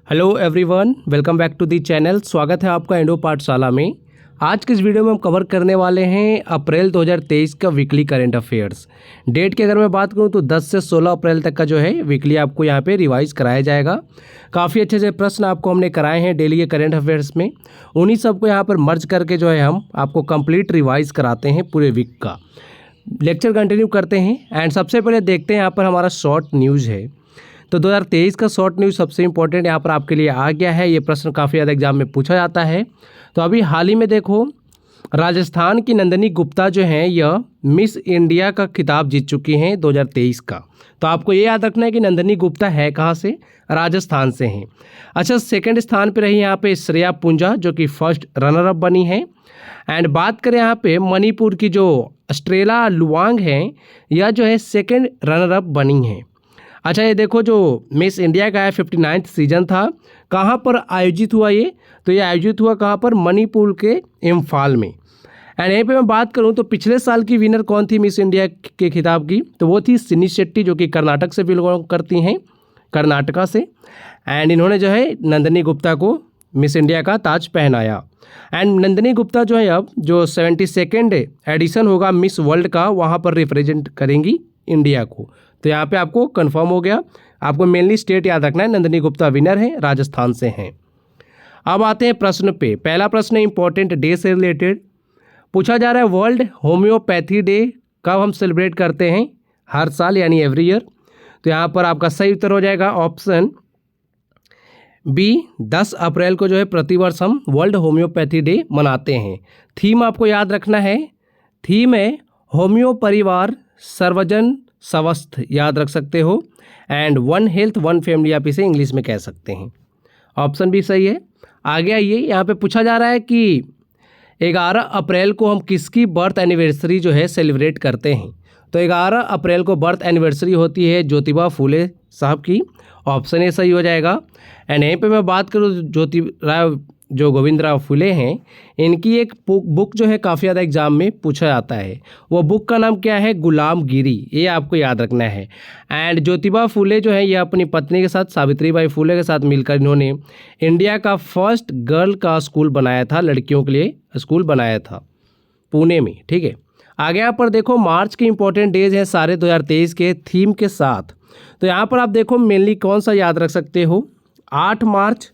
Hello everyone, welcome back to the channel. स्वागत है आपका इंडो पाठशाला में। आज के इस वीडियो में हम कवर करने वाले हैं अप्रैल 2023 का वीकली करंट अफेयर्स। डेट की अगर मैं बात करूं तो 10 से 16 अप्रैल तक का जो है वीकली आपको यहां पे रिवाइज कराया जाएगा। काफ़ी अच्छे से प्रश्न आपको हमने कराए हैं डेली के करंट अफेयर्स में। उन्हीं सबको यहाँ पर मर्ज करके जो है हम आपको कंप्लीट रिवाइज कराते हैं पूरे वीक का। लेक्चर कंटिन्यू करते हैं एंड सबसे पहले देखते हैं यहाँ पर हमारा शॉर्ट न्यूज़ है। तो 2023 का शॉर्ट न्यूज़ सबसे इंपॉर्टेंट यहाँ पर आपके लिए आ गया है। ये प्रश्न काफ़ी ज़्यादा एग्जाम में पूछा जाता है। तो अभी हाल ही में देखो, राजस्थान की नंदिनी गुप्ता जो हैं यह मिस इंडिया का खिताब जीत चुकी हैं 2023 का। तो आपको ये याद रखना है कि नंदिनी गुप्ता है कहाँ से, राजस्थान से हैं। अच्छा, सेकंड स्थान पे रही यहाँ पे श्रेया पूंजा जो कि फर्स्ट रनर अप बनी है। एंड बात करें यहाँ पे मणिपुर की जो स्ट्रेला लुवांग हैं, यह जो है सेकंड रनर अप बनी हैं। अच्छा, ये देखो जो मिस इंडिया का है 59th सीजन था, कहाँ पर आयोजित हुआ ये? तो ये आयोजित हुआ कहाँ पर? मणिपुर के इम्फाल में। एंड यहीं पे मैं बात करूँ तो पिछले साल की विनर कौन थी मिस इंडिया के खिताब की? तो वो थी सिनी शेट्टी जो कि कर्नाटक से बिलोंग करती हैं, कर्नाटका से। एंड इन्होंने जो है नंदिनी गुप्ता को मिस इंडिया का ताज पहनाया। एंड नंदिनी गुप्ता जो है अब जो 72nd एडिशन होगा मिस वर्ल्ड का, वहाँ पर रिप्रेजेंट करेंगी इंडिया को। तो यहाँ पे आपको कंफर्म हो गया। आपको मेनली स्टेट याद रखना है, नंदिनी गुप्ता विनर है, राजस्थान से हैं। अब आते हैं प्रश्न पे। पहला प्रश्न इंपॉर्टेंट डे से रिलेटेड पूछा जा रहा है, वर्ल्ड होम्योपैथी डे कब हम सेलिब्रेट करते हैं? हर साल यानी एवरी ईयर। तो यहाँ पर आपका सही उत्तर हो जाएगा ऑप्शन बी, 10 अप्रैल को जो है प्रतिवर्ष हम वर्ल्ड होम्योपैथी डे मनाते हैं। थीम आपको याद रखना है, थीम है होम्यो परिवार सर्वजन स्वस्थ, याद रख सकते हो। And one health one family आप इसे इंग्लिश में कह सकते हैं। ऑप्शन भी सही है। आगे आइए, यहाँ पे पूछा जा रहा है कि 11 अप्रैल को हम किसकी बर्थ एनिवर्सरी जो है सेलिब्रेट करते हैं? तो 11 अप्रैल को बर्थ एनिवर्सरी होती है ज्योतिबा फूले साहब की। ऑप्शन ए सही हो जाएगा। एंड यहीं पे मैं बात करूँ ज्योतिराव जो गोविंदराव फुले हैं, इनकी एक बुक जो है काफ़ी ज़्यादा एग्जाम में पूछा जाता है। वो बुक का नाम क्या है? गुलामगिरी, ये आपको याद रखना है। एंड ज्योतिबा फुले जो है ये अपनी पत्नी के साथ, सावित्रीबाई फुले के साथ मिलकर इन्होंने इंडिया का फर्स्ट गर्ल का स्कूल बनाया था, लड़कियों के लिए स्कूल बनाया था पुणे में। ठीक है, आगे यहाँ पर देखो मार्च के इंपॉर्टेंट डेज हैं सारे 2023 के थीम के साथ। तो यहाँ पर आप देखो मेनली कौन सा याद रख सकते हो? 8 मार्च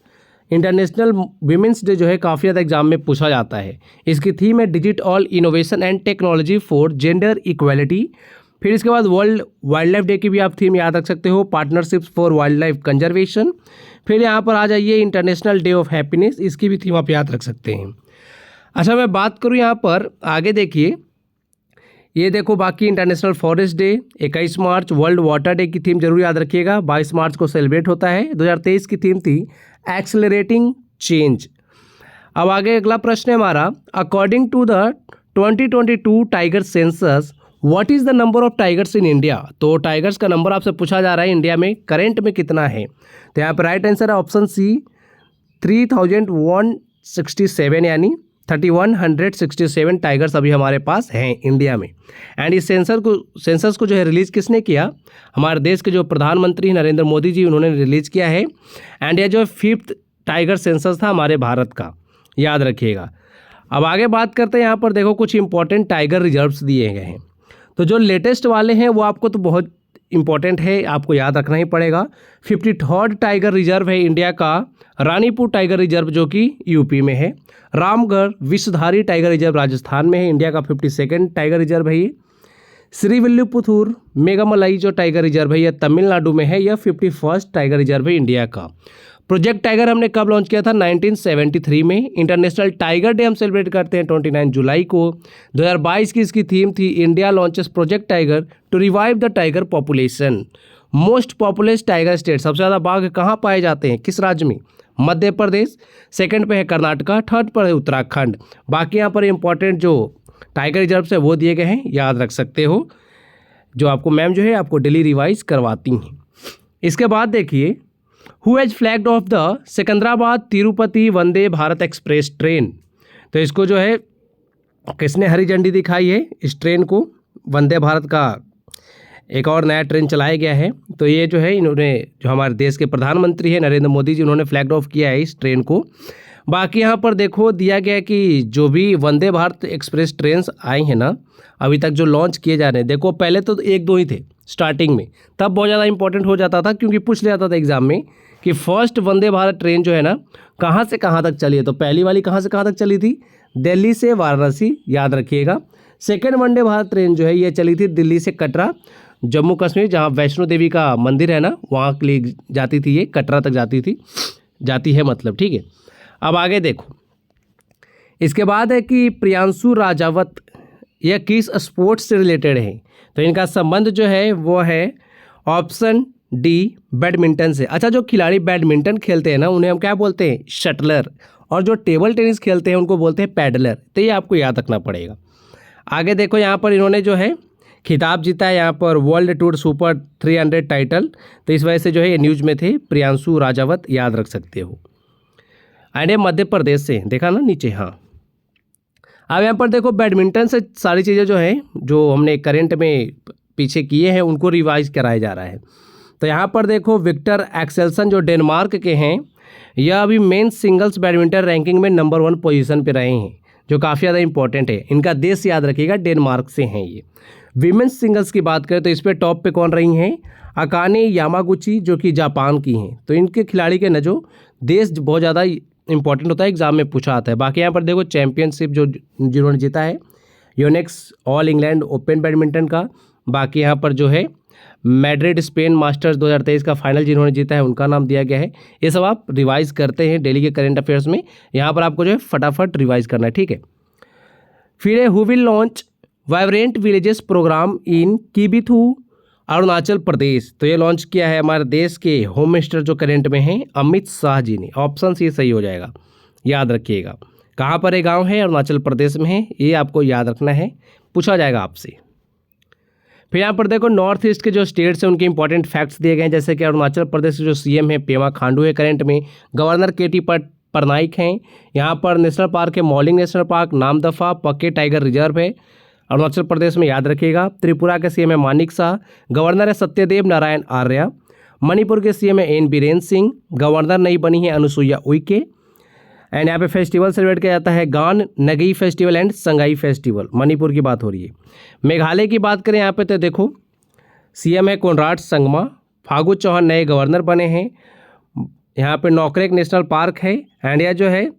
इंटरनेशनल वीमेंस डे जो है काफ़ी ज़्यादा एग्जाम में पूछा जाता है। इसकी थीम है digital innovation and technology for gender equality. फिर इसके बाद वर्ल्ड वाइल्ड लाइफ डे की भी आप थीम याद रख सकते हो, partnerships for wild life conservation. फिर यहाँ पर आ जाइए इंटरनेशनल डे ऑफ हैप्पीनेस, इसकी भी थीम आप याद रख सकते हैं। अच्छा, मैं बात करूँ यहाँ पर आगे देखिए, ये देखो बाकी इंटरनेशनल फॉरेस्ट डे 21 मार्च, वर्ल्ड वाटर डे की थीम जरूर याद रखिएगा, 22 मार्च को सेलिब्रेट होता है। 2023 की थीम थी एक्सेलरेटिंग चेंज। अब आगे अगला प्रश्न है हमारा, according to the 2022 tiger census what is the number of tigers in India? तो टाइगर्स का नंबर आपसे पूछा जा रहा है इंडिया में करेंट में कितना है? तो यहाँ पर राइट आंसर है ऑप्शन सी, 3167 यानी 3167 टाइगर्स अभी हमारे पास हैं इंडिया में। एंड इस सेंसस को जो है रिलीज़ किसने किया? हमारे देश के जो प्रधानमंत्री नरेंद्र मोदी जी, उन्होंने रिलीज़ किया है। एंड यह जो 5th टाइगर सेंसस था हमारे भारत का, याद रखिएगा। अब आगे बात करते हैं, यहाँ पर देखो कुछ इंपॉर्टेंट टाइगर रिजर्व्स दिए गए हैं। तो जो लेटेस्ट वाले हैं वो आपको तो बहुत इंपॉर्टेंट है, आपको याद रखना ही पड़ेगा। 53rd टाइगर रिजर्व है इंडिया का रानीपुर टाइगर रिजर्व जो कि यूपी में है। रामगढ़ विषधारी टाइगर रिजर्व राजस्थान में है, इंडिया का 52nd टाइगर रिजर्व है ये। श्रीविल्लिपुथूर मेघामलाई जो टाइगर रिजर्व है यह तमिलनाडु में है, यह 51st टाइगर रिजर्व है इंडिया का। प्रोजेक्ट टाइगर हमने कब लॉन्च किया था? 1973 में। इंटरनेशनल टाइगर डे हम सेलिब्रेट करते हैं 29 जुलाई को। 2022 की इसकी थीम थी India launches project tiger to revive the tiger population. Most populous tiger state, सबसे ज़्यादा बाघ कहाँ पाए जाते हैं, किस राज्य में? मध्य प्रदेश। सेकंड पे है कर्नाटका, थर्ड पर है उत्तराखंड। बाकी यहाँ पर इंपॉर्टेंट जो टाइगर रिजर्व है वो दिए गए हैं, याद रख सकते हो, जो आपको मैम जो है आपको डेली रिवाइज करवाती हैं। इसके बाद देखिए, who has flagged of the Secunderabad Tirupati Vande Bharat express train? तो इसको जो है किसने हरी झंडी दिखाई है इस ट्रेन को? वंदे भारत का एक और नया ट्रेन चलाया गया है। तो ये जो है इन्होंने, जो हमारे देश के प्रधानमंत्री हैं नरेंद्र मोदी जी, उन्होंने फ्लैग ऑफ किया है इस ट्रेन को। बाकी यहाँ पर देखो दिया गया है कि जो भी वंदे भारत एक्सप्रेस ट्रेन आई हैं ना अभी तक जो लॉन्च किए जा रहे हैं, देखो पहले तो 1-2 ही थे स्टार्टिंग में, तब बहुत ज़्यादा इंपॉर्टेंट हो जाता था क्योंकि पूछ लिया जाता था एग्जाम में कि फर्स्ट वंदे भारत ट्रेन जो है ना कहाँ से कहाँ तक चली है। तो पहली वाली कहाँ से कहाँ तक चली थी? दिल्ली से वाराणसी, याद रखिएगा। सेकेंड वंदे भारत ट्रेन जो है ये चली थी दिल्ली से कटरा, जम्मू कश्मीर, जहाँ वैष्णो देवी का मंदिर है ना वहाँ के लिए जाती थी, ये कटरा तक जाती है मतलब, ठीक है। अब आगे देखो, इसके बाद है कि प्रियांशु राजावत, यह किस स्पोर्ट्स से रिलेटेड है? तो इनका संबंध जो है वो है ऑप्शन डी बैडमिंटन से। अच्छा, जो खिलाड़ी बैडमिंटन खेलते हैं ना उन्हें हम क्या बोलते हैं? शटलर। और जो टेबल टेनिस खेलते हैं उनको बोलते हैं पैडलर। तो ये आपको याद रखना पड़ेगा। आगे देखो, यहाँ पर इन्होंने जो है खिताब जीता है यहाँ पर वर्ल्ड टूर सुपर 300 टाइटल। तो इस वजह से जो है ये न्यूज़ में थे, प्रियांशु राजावत, याद रख सकते हो। एंड ये मध्य प्रदेश से, देखा ना नीचे, हाँ। अब यहाँ पर देखो बैडमिंटन से सारी चीज़ें जो है जो हमने करंट में पीछे किए हैं उनको रिवाइज कराया जा रहा है। तो यहाँ पर देखो विक्टर एक्सेल्सन जो डेनमार्क के हैं, यह अभी मेंस सिंगल्स बैडमिंटन रैंकिंग में नंबर 1 पोजीशन पे रहे हैं, जो काफ़ी ज़्यादा इंपॉर्टेंट है। इनका देश याद रखिएगा, डेनमार्क से हैं ये। विमेंस सिंगल्स की बात करें तो इस पर टॉप पे कौन रही हैं? अकाने यामागुची, जो कि जापान की हैं। तो इनके खिलाड़ी के न जो देश बहुत ज़्यादा इंपॉर्टेंट होता है, एग्जाम में पूछा आता है। बाकी यहाँ पर देखो चैंपियनशिप जो जिन्होंने जीता है, Yonex all England open badminton का। बाकी यहाँ पर जो है मैड्रिड स्पेन मास्टर्स 2023 का फाइनल जिन्होंने जीता है उनका नाम दिया गया है। ये सब आप रिवाइज करते हैं डेली के करंट अफेयर्स में, यहाँ पर आपको जो है फटाफट रिवाइज करना है, ठीक है। फिर है who will launch vibrant villages programme in Kibithu, Arunachal Pradesh. तो ये लॉन्च किया है हमारे देश के होम मिनिस्टर जो करंट में हैं, अमित शाह जी ने। ऑप्शन सी सही हो जाएगा, याद रखिएगा। कहाँ पर ये गांव है? अरुणाचल प्रदेश में है, ये आपको याद रखना है, पूछा जाएगा आपसे। फिर यहाँ पर देखो नॉर्थ ईस्ट के जो स्टेट्स हैं उनके इंपॉर्टेंट फैक्ट्स दिए गए हैं, जैसे कि अरुणाचल प्रदेश के जो सीएम है पेमा खांडू है करंट में, गवर्नर केटी पटनायक हैं। यहाँ पर नेशनल पार्क है मॉलिंग नेशनल पार्क, नामदफा, पक्के टाइगर रिजर्व है अरुणाचल प्रदेश में, याद रखिएगा। त्रिपुरा के सीएम है मानिक शाह, गवर्नर है सत्यदेव नारायण आर्य। मणिपुर के सीएम है एन बीरेन सिंह, गवर्नर नई बनी है अनुसुईया उइके। एंड यहाँ पे फेस्टिवल सेलिब्रेट किया जाता है Gaan Ngai festival and Sangai festival, Manipur की बात हो रही है। मेघालय की बात करें यहाँ पे तो देखो सीएम है कोनराड संगमा, फागू चौहान नए गवर्नर बने हैं। यहाँ पे नौकरेक नेशनल पार्क है। एंड यह जो है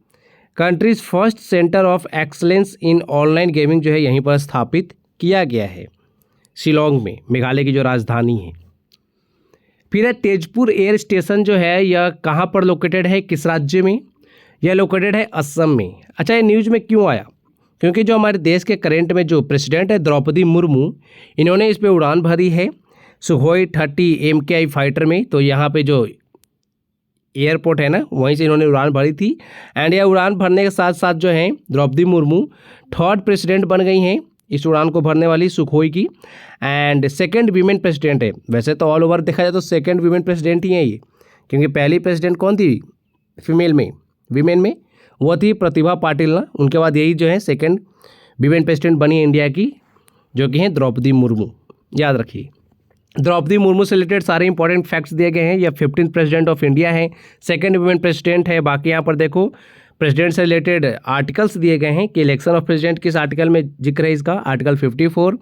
countries first centre of excellence in online gaming जो है यहीं पर स्थापित किया गया है, शिलोंग में, मेघालय की जो राजधानी है। फिर है तेजपुर एयर स्टेशन जो है यह कहाँ पर लोकेटेड है, किस राज्य में? यह लोकेटेड है असम में। अच्छा, ये न्यूज़ में क्यों आया? क्योंकि जो हमारे देश के करंट में जो प्रेसिडेंट है द्रौपदी मुर्मू, इन्होंने इस पर उड़ान भरी है सुखोई 30 MKI फाइटर में। तो यहाँ पे जो एयरपोर्ट है ना वहीं से इन्होंने उड़ान भरी थी। एंड यह उड़ान भरने के साथ साथ जो है द्रौपदी मुर्मू 3rd प्रेसिडेंट बन गई हैं इस उड़ान को भरने वाली सुखोई की। एंड 2nd वीमेन प्रेसिडेंट है। वैसे तो ऑल ओवर देखा जाए तो 2nd वीमेन प्रेसिडेंट ही है ये, क्योंकि पहली प्रेसिडेंट कौन थी फीमेल में, वीमेन में? वो थी प्रतिभा पाटिल ना। उनके बाद यही जो है 2nd वीमेन प्रेसिडेंट बनी है इंडिया की, जो कि हैं द्रौपदी मुर्मू, याद रखिए। द्रौपदी मुर्मू से रिलेटेड सारे इंपॉर्टेंट फैक्ट्स दिए गए हैं। यह 15th प्रेसिडेंट ऑफ इंडिया है, 2nd वीमेन प्रेसिडेंट है। बाकी यहाँ पर देखो प्रेसिडेंट से रिलेटेड आर्टिकल्स दिए गए हैं कि इलेक्शन ऑफ प्रेसिडेंट किस आर्टिकल में जिक्र है इसका, आर्टिकल 54।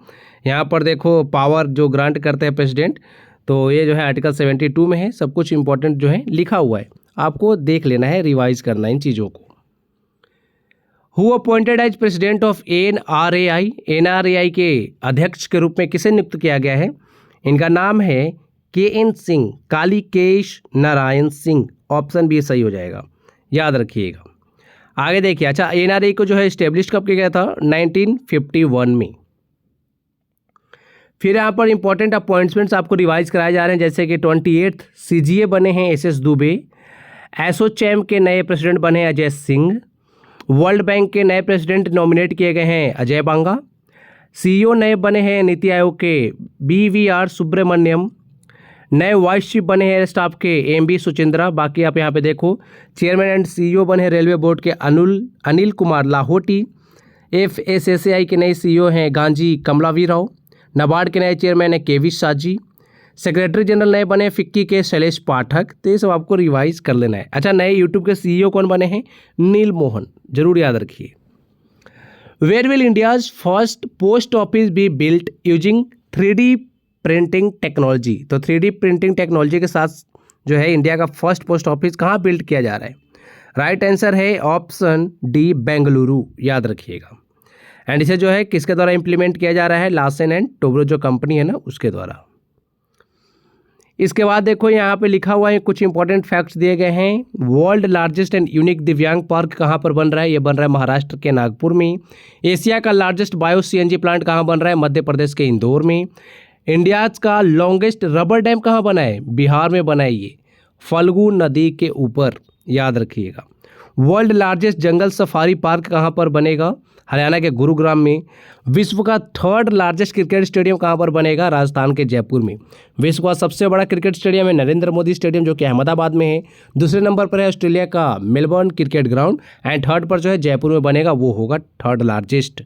यहाँ पर देखो पावर जो ग्रांट करते हैं प्रेसिडेंट, तो ये जो है आर्टिकल 72 में है। सब कुछ इंपॉर्टेंट जो है लिखा हुआ है, आपको देख लेना है, रिवाइज करना है इन चीज़ों को। Who appointed as president of NRAI, NRAI के अध्यक्ष के रूप में किसे नियुक्त किया गया है? इनका नाम है KN Singh, Kalikesh Narayan Singh. Option B सही हो जाएगा, याद रखिएगा। आगे देखिए। अच्छा, NRAI को जो है इस्टेब्लिश कब किया गया था? 1951 में। फिर यहाँ पर इंपॉर्टेंट अपॉइंटमेंट्स आपको रिवाइज कराए जा रहे हैं, जैसे कि 28th CGA बने हैं SS दुबे, एसोचैम के नए प्रेसिडेंट बने अजय सिंह, वर्ल्ड बैंक के नए प्रेसिडेंट नॉमिनेट किए गए हैं अजय बांगा, CEO नए बने हैं नीति आयोग के BVR सुब्रमण्यम, नए वाइस चीफ बने हैं स्टाफ के MB सुचिंद्रा। बाकी आप यहाँ पे देखो चेयरमैन एंड CEO बने हैं रेलवे बोर्ड के अनिल कुमार लाहोटी, FSSAI के नए CEO हैं गांजी कमलावी राव, नाबार्ड के नए चेयरमैन है केवी साजी। सेक्रेटरी जनरल नए बने फिक्की के शैलेश पाठक। तो ये सब आपको रिवाइज कर लेना है। अच्छा, नए यूट्यूब के सीईओ कौन बने हैं? नील मोहन, जरूर याद रखिए। Where will India's first post office be built using 3D printing technology? तो 3D प्रिंटिंग टेक्नोलॉजी के साथ जो है इंडिया का फर्स्ट पोस्ट ऑफिस कहाँ बिल्ड किया जा रहा है? राइट आंसर है ऑप्शन डी, बेंगलुरु, याद रखिएगा। एंड इसे जो है किसके द्वारा इंप्लीमेंट किया जा रहा है? लार्सन एंड टोब्रो जो कंपनी है ना, उसके द्वारा। इसके बाद देखो यहाँ पे लिखा हुआ है, कुछ इंपॉर्टेंट फैक्ट्स दिए गए हैं। वर्ल्ड लार्जेस्ट एंड यूनिक दिव्यांग पार्क कहाँ पर बन रहा है? ये बन रहा है महाराष्ट्र के नागपुर में। एशिया का लार्जेस्ट बायो CNG प्लांट कहाँ बन रहा है? मध्य प्रदेश के इंदौर में। इंडियाज का लॉन्गेस्ट रबर डैम कहाँ बना है? बिहार में बना है ये, फल्गु नदी के ऊपर, याद रखिएगा। वर्ल्ड लार्जेस्ट जंगल सफारी पार्क कहाँ पर बनेगा? हरियाणा के गुरुग्राम में। विश्व का 3rd लार्जेस्ट क्रिकेट स्टेडियम कहाँ पर बनेगा? राजस्थान के जयपुर में। विश्व का सबसे बड़ा क्रिकेट स्टेडियम है नरेंद्र मोदी स्टेडियम, जो कि अहमदाबाद में है। दूसरे नंबर पर है ऑस्ट्रेलिया का Melbourne cricket ground, and 3rd पर जो है जयपुर में बनेगा, वो होगा 3rd लार्जेस्ट।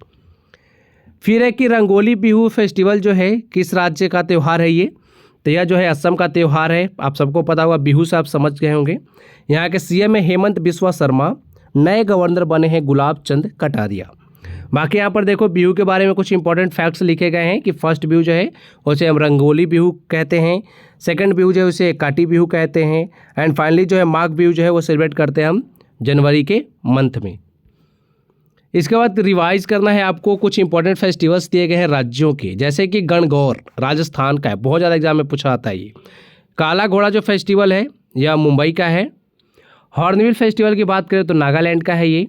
फिर है कि रंगोली बिहू फेस्टिवल जो है किस राज्य का त्यौहार है ये? तो यह जो है असम का त्यौहार है। आप सबको पता होगा, बिहू से आप समझ गए होंगे। यहाँ के CM है हेमंत बिस्वा शर्मा। नए गवर्नर बने हैं गुलाब चंद कटारिया। बाकी यहाँ पर देखो बिहू के बारे में कुछ इंपॉर्टेंट फैक्ट्स लिखे गए हैं कि फर्स्ट बिहू जो है उसे हम रंगोली बिहू कहते हैं, सेकंड बिहू जो है उसे काटी बिहू कहते हैं, एंड फाइनली जो है माघ बिहू जो है वो सेलिब्रेट करते हैं हम जनवरी के मंथ में। इसके बाद रिवाइज करना है आपको, कुछ इंपॉर्टेंट फेस्टिवल्स दिए गए हैं राज्यों के, जैसे कि गणगौर राजस्थान का है, बहुत ज़्यादा एग्जाम में पूछा आता है ये। काला घोड़ा जो फेस्टिवल है यह मुंबई का है। हॉर्नबिल फेस्टिवल की बात करें तो नागालैंड का है ये।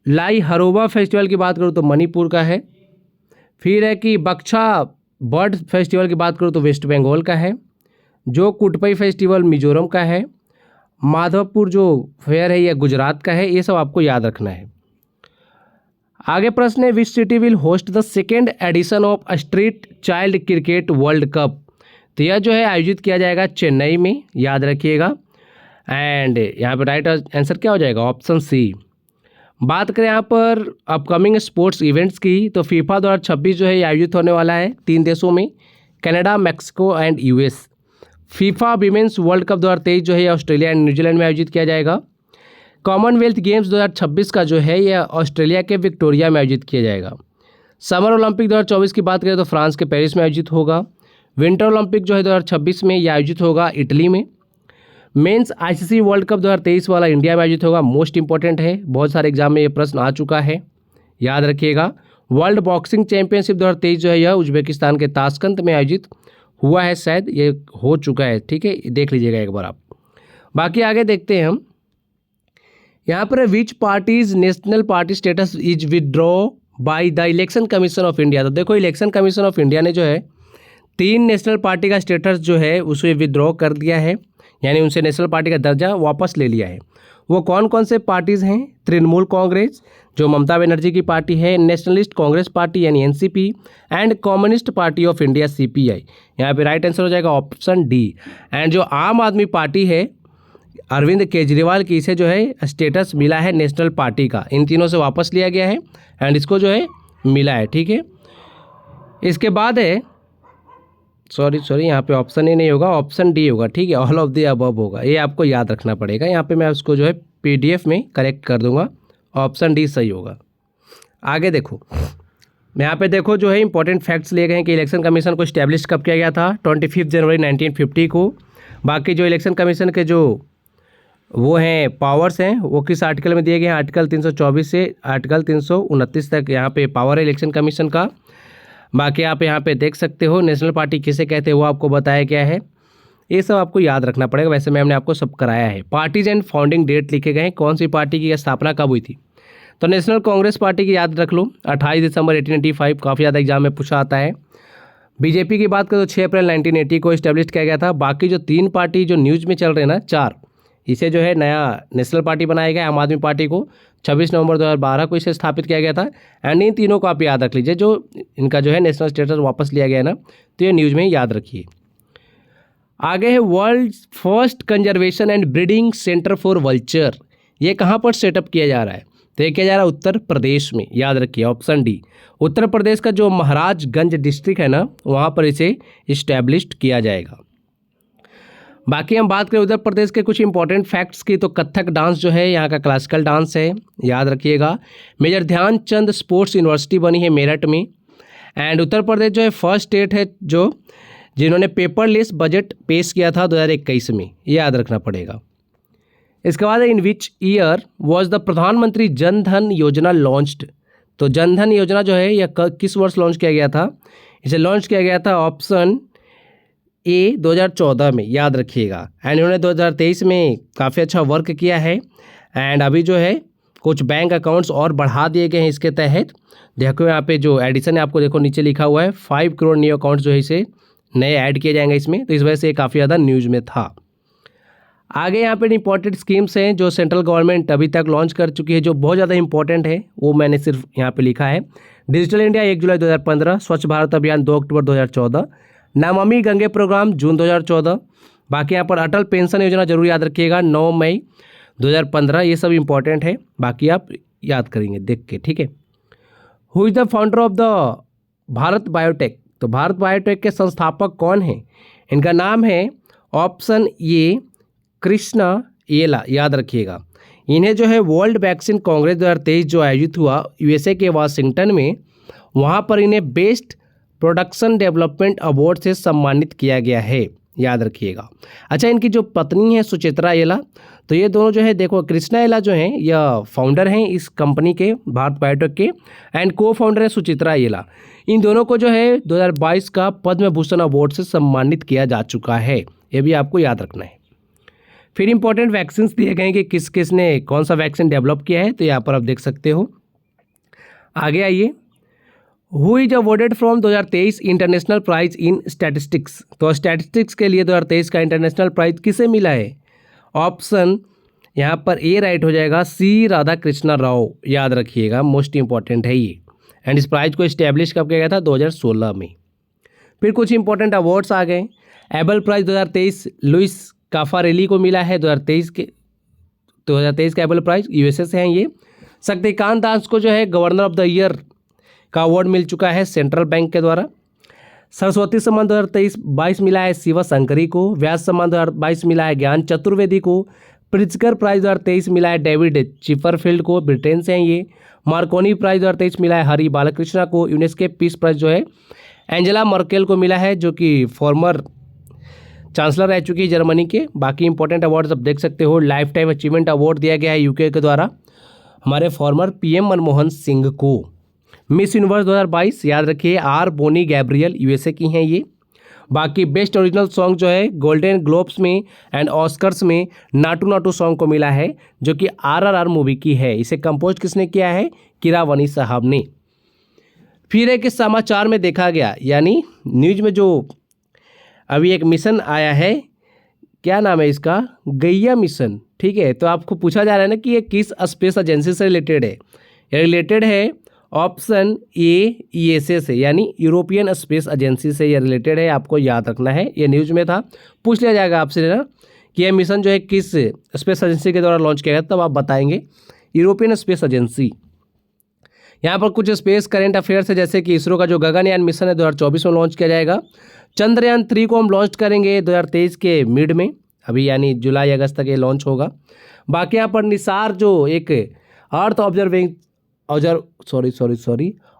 लाई हरोबा फेस्टिवल की बात करूँ तो मणिपुर का है। फिर है कि बक्सा बर्ड फेस्टिवल की बात करूँ तो वेस्ट बंगाल का है। जो कुटपई फेस्टिवल मिजोरम का है। माधवपुर जो फेयर है यह गुजरात का है। ये सब आपको याद रखना है। आगे प्रश्न है, which city will host the 2nd edition of street child cricket world cup? तो यह जो है आयोजित किया जाएगा चेन्नई में, याद रखिएगा। एंड यहाँ पे राइट आंसर क्या हो जाएगा? Option C. बात करें यहाँ पर अपकमिंग स्पोर्ट्स इवेंट्स की, तो फीफा 2026 जो है आयोजित होने वाला है 3 देशों में, Canada, Mexico and US। FIFA women's world cup 2023 जो है ऑस्ट्रेलिया एंड न्यूजीलैंड में आयोजित किया जाएगा। कॉमनवेल्थ गेम्स 2026 का जो है यह ऑस्ट्रेलिया के विक्टोरिया में आयोजित किया जाएगा। समर ओलंपिक 2024 की बात करें तो फ्रांस के पेरिस में आयोजित होगा। विंटर ओलंपिक जो है 2026 में यह आयोजित होगा इटली में। मेंस ICC वर्ल्ड कप 2023 वाला इंडिया में आयोजित होगा, मोस्ट इंपॉर्टेंट है, बहुत सारे एग्जाम में ये प्रश्न आ चुका है, याद रखिएगा। वर्ल्ड बॉक्सिंग चैंपियनशिप 2023 जो है यह उज्बेकिस्तान के ताशकंद में आयोजित हुआ है, शायद ये हो चुका है, ठीक है, देख लीजिएगा एक बार आप। बाकी आगे देखते हैं हम। यहाँ पर विच parties national party status is withdraw by the election commission of India? तो देखो इलेक्शन कमीशन ऑफ इंडिया ने जो है 3 नेशनल पार्टी का स्टेटस जो है उसे विदड्रॉ कर दिया है, यानी उनसे नेशनल पार्टी का दर्जा वापस ले लिया है। वो कौन कौन से पार्टीज़ हैं? तृणमूल कांग्रेस जो ममता बनर्जी की पार्टी है, नेशनलिस्ट कांग्रेस पार्टी यानी NCP, and communist party of India CPI। यहाँ पे राइट आंसर हो जाएगा ऑप्शन डी। एंड जो आम आदमी पार्टी है अरविंद केजरीवाल की, इसे जो है स्टेटस मिला है नेशनल पार्टी का, इन तीनों से वापस लिया गया है एंड इसको जो है मिला है, ठीक है। इसके बाद है सॉरी यहाँ पे ऑप्शन ए नहीं होगा, ऑप्शन डी होगा, ठीक है, ऑल ऑफ द अबव होगा, ये आपको याद रखना पड़ेगा। यहाँ पे मैं उसको जो है PDF में करेक्ट कर दूंगा, ऑप्शन डी सही होगा। आगे देखो, यहाँ पे देखो जो है इंपॉर्टेंट फैक्ट्स लिए गए हैं कि इलेक्शन कमीशन को इस्टेब्लिश कब किया गया था? 25 जनवरी 1950 को। बाकी जो इलेक्शन कमीशन के जो वो हैं पावर्स हैं वो किस आर्टिकल में दिए गए हैं? आर्टिकल 324 से आर्टिकल 329 तक यहाँ पे पावर है इलेक्शन कमीशन का। बाकी आप यहाँ पे देख सकते हो नेशनल पार्टी किसे कहते हैं वो आपको बताया गया है, ये सब आपको याद रखना पड़ेगा। वैसे मैम ने आपको सब कराया है। पार्टीज एंड फाउंडिंग डेट लिखे गए हैं, कौन सी पार्टी की स्थापना कब हुई थी? तो नेशनल कांग्रेस पार्टी की याद रख लो, 28 दिसंबर 1885, काफ़ी ज़्यादा एग्जाम में पूछा आता है। बीजेपी की बात करो तो 6 अप्रैल 1980 को इस्टेब्लिश किया गया था। बाकी जो 3 पार्टी जो न्यूज़ में चल रहे हैं ना 4, इसे जो है नया नेशनल पार्टी बनाया गया। आम आदमी पार्टी को 26 नवंबर 2012 को इसे स्थापित किया गया था। एंड इन तीनों को आप याद रख लीजिए, जो इनका जो है नेशनल स्टेटस वापस लिया गया है ना, तो ये न्यूज़ में याद रखिए। आगे है world first conservation and breeding centre for vulture, ये कहाँ पर सेटअप किया जा रहा है? तो ये किया जा रहा है उत्तर प्रदेश में, याद रखिए ऑप्शन डी। उत्तर प्रदेश का जो महाराजगंज डिस्ट्रिक्ट है ना, वहाँ पर इसे इस्टेब्लिश्ड किया जाएगा। बाकी हम बात करें उत्तर प्रदेश के कुछ इंपॉर्टेंट फैक्ट्स की, तो कथक डांस जो है यहाँ का क्लासिकल डांस है, याद रखिएगा। मेजर ध्यानचंद स्पोर्ट्स यूनिवर्सिटी बनी है मेरठ में। एंड उत्तर प्रदेश जो है फर्स्ट स्टेट है जो जिन्होंने पेपरलेस बजट पेश किया था 2021 में, ये याद रखना पड़ेगा। इसके बाद इन विच ईयर वॉज द प्रधानमंत्री जन धन योजना लॉन्च्ड। तो जन धन योजना जो है यह किस वर्ष लॉन्च किया गया था? इसे लॉन्च किया गया था ऑप्शन ए 2014 में, याद रखिएगा। एंड इन्होंने 2023 में काफ़ी अच्छा वर्क किया है। एंड अभी जो है कुछ बैंक अकाउंट्स और बढ़ा दिए गए हैं इसके तहत। देखो यहाँ पे जो एडिशन है आपको देखो नीचे लिखा हुआ है 5 करोड़ न्यू अकाउंट्स जो है इसे नए ऐड किए जाएंगे इसमें, तो इस वजह से काफ़ी ज़्यादा न्यूज़ में था। आगे यहाँ पे इंपॉर्टेंट स्कीम्स हैं जो सेंट्रल गवर्नमेंट अभी तक लॉन्च कर चुकी है, जो बहुत ज़्यादा इंपॉर्टेंट है, वो मैंने सिर्फ यहाँ पे लिखा है। डिजिटल इंडिया 1 जुलाई 2015, स्वच्छ भारत अभियान 2 अक्टूबर 2014, नमामि गंगे प्रोग्राम जून 2014। बाकी यहाँ पर अटल पेंशन योजना जरूर याद रखिएगा 9 मई 2015, ये सब इंपॉर्टेंट है, बाकी आप याद करेंगे देख के, ठीक है। Who is the founder of the Bharat biotech. तो भारत बायोटेक के संस्थापक कौन हैं? इनका नाम है ऑप्शन ए कृष्णा येला, याद रखिएगा। इन्हें जो है वर्ल्ड वैक्सीन कांग्रेस 2023 जो आयोजित हुआ यूएसए के वाशिंगटन में, वहाँ पर इन्हें बेस्ट प्रोडक्शन डेवलपमेंट अवार्ड से सम्मानित किया गया है, याद रखिएगा। अच्छा, इनकी जो पत्नी है सुचित्रा येला, तो ये दोनों जो है देखो कृष्णा येला जो हैं यह फाउंडर हैं इस कंपनी के भारत बायोटेक के, एंड को फाउंडर है सुचित्रा येला। इन दोनों को जो है 2022 का पद्म भूषण अवार्ड से सम्मानित किया जा चुका है, ये भी आपको याद रखना है। फिर इंपॉर्टेंट वैक्सीन दिए गए हैं कि किस किस ने कौन सा वैक्सीन डेवलप किया है, तो यहाँ पर आप देख सकते हो। आगे आइए, who is awarded from 2023 international prize in statistics. तो स्टैटिस्टिक्स के लिए 2023 का इंटरनेशनल प्राइज किसे मिला है? ऑप्शन यहाँ पर ए राइट हो जाएगा, सी राधा कृष्णा राव, याद रखिएगा, मोस्ट इंपॉर्टेंट है ये। एंड इस प्राइज को इस्टेब्लिश कब किया गया था? 2016 में। फिर कुछ इंपॉर्टेंट अवार्ड्स आ गए। एबल प्राइज 2023 लुइस काफारेली को मिला है 2023 का एबल प्राइज, यूएसए से हैं ये। शक्तिकांत दास को जो है गवर्नर ऑफ द ईयर का अवार्ड मिल चुका है सेंट्रल बैंक के द्वारा। सरस्वती सम्मान 2023-22 मिला है शिवा शंकरी को। व्यास सम्मान 2022 मिला है ज्ञान चतुर्वेदी को। प्रिट्जकर प्राइज 2023 मिला है डेविड चिपरफील्ड को, ब्रिटेन से हैं ये। मार्कोनी प्राइज 2023 मिला है हरि बालकृष्णा को। यूनेस्को पीस प्राइज जो है एंजेला मर्केल को मिला है, जो कि फॉर्मर चांसलर रह चुकी है जर्मनी के। बाकी इंपॉर्टेंट अवार्ड्स आप देख सकते हो। लाइफ टाइम अचीवमेंट अवार्ड दिया गया है यूके के द्वारा हमारे फॉर्मर पीएम मनमोहन सिंह को। मिस यूनिवर्स 2022 याद रखिए आर बोनी गैब्रियल, यूएसए की हैं ये। बाकी बेस्ट ओरिजिनल सॉन्ग जो है गोल्डन ग्लोब्स में एंड ऑस्कर्स में नाटू नाटू सॉन्ग को मिला है, जो कि आरआरआर मूवी की है। इसे कंपोज किसने किया है? किरावानी साहब ने। फिर एक समाचार में देखा गया, यानी न्यूज में जो अभी एक मिशन आया है, क्या नाम है इसका? गैया मिशन, ठीक है। तो आपको पूछा जा रहा है ना कि ये किस स्पेस एजेंसी से रिलेटेड है? ये रिलेटेड है ऑप्शन ए ईएसए से, यानी यूरोपियन स्पेस एजेंसी से ये रिलेटेड है, आपको याद रखना है। ये न्यूज़ में था, पूछ लिया जाएगा आपसे ना कि यह मिशन जो है किस स्पेस एजेंसी के द्वारा लॉन्च किया गया, तब आप बताएंगे यूरोपियन स्पेस एजेंसी। यहाँ पर कुछ स्पेस करेंट अफेयर्स है, जैसे कि इसरो का जो गगनयान मिशन है 2024 में लॉन्च किया जाएगा। चंद्रयान 3 को हम लॉन्च करेंगे 2023 के मिड में, अभी यानी जुलाई अगस्त तक ये लॉन्च होगा। बाकी यहाँ पर निसार जो एक अर्थ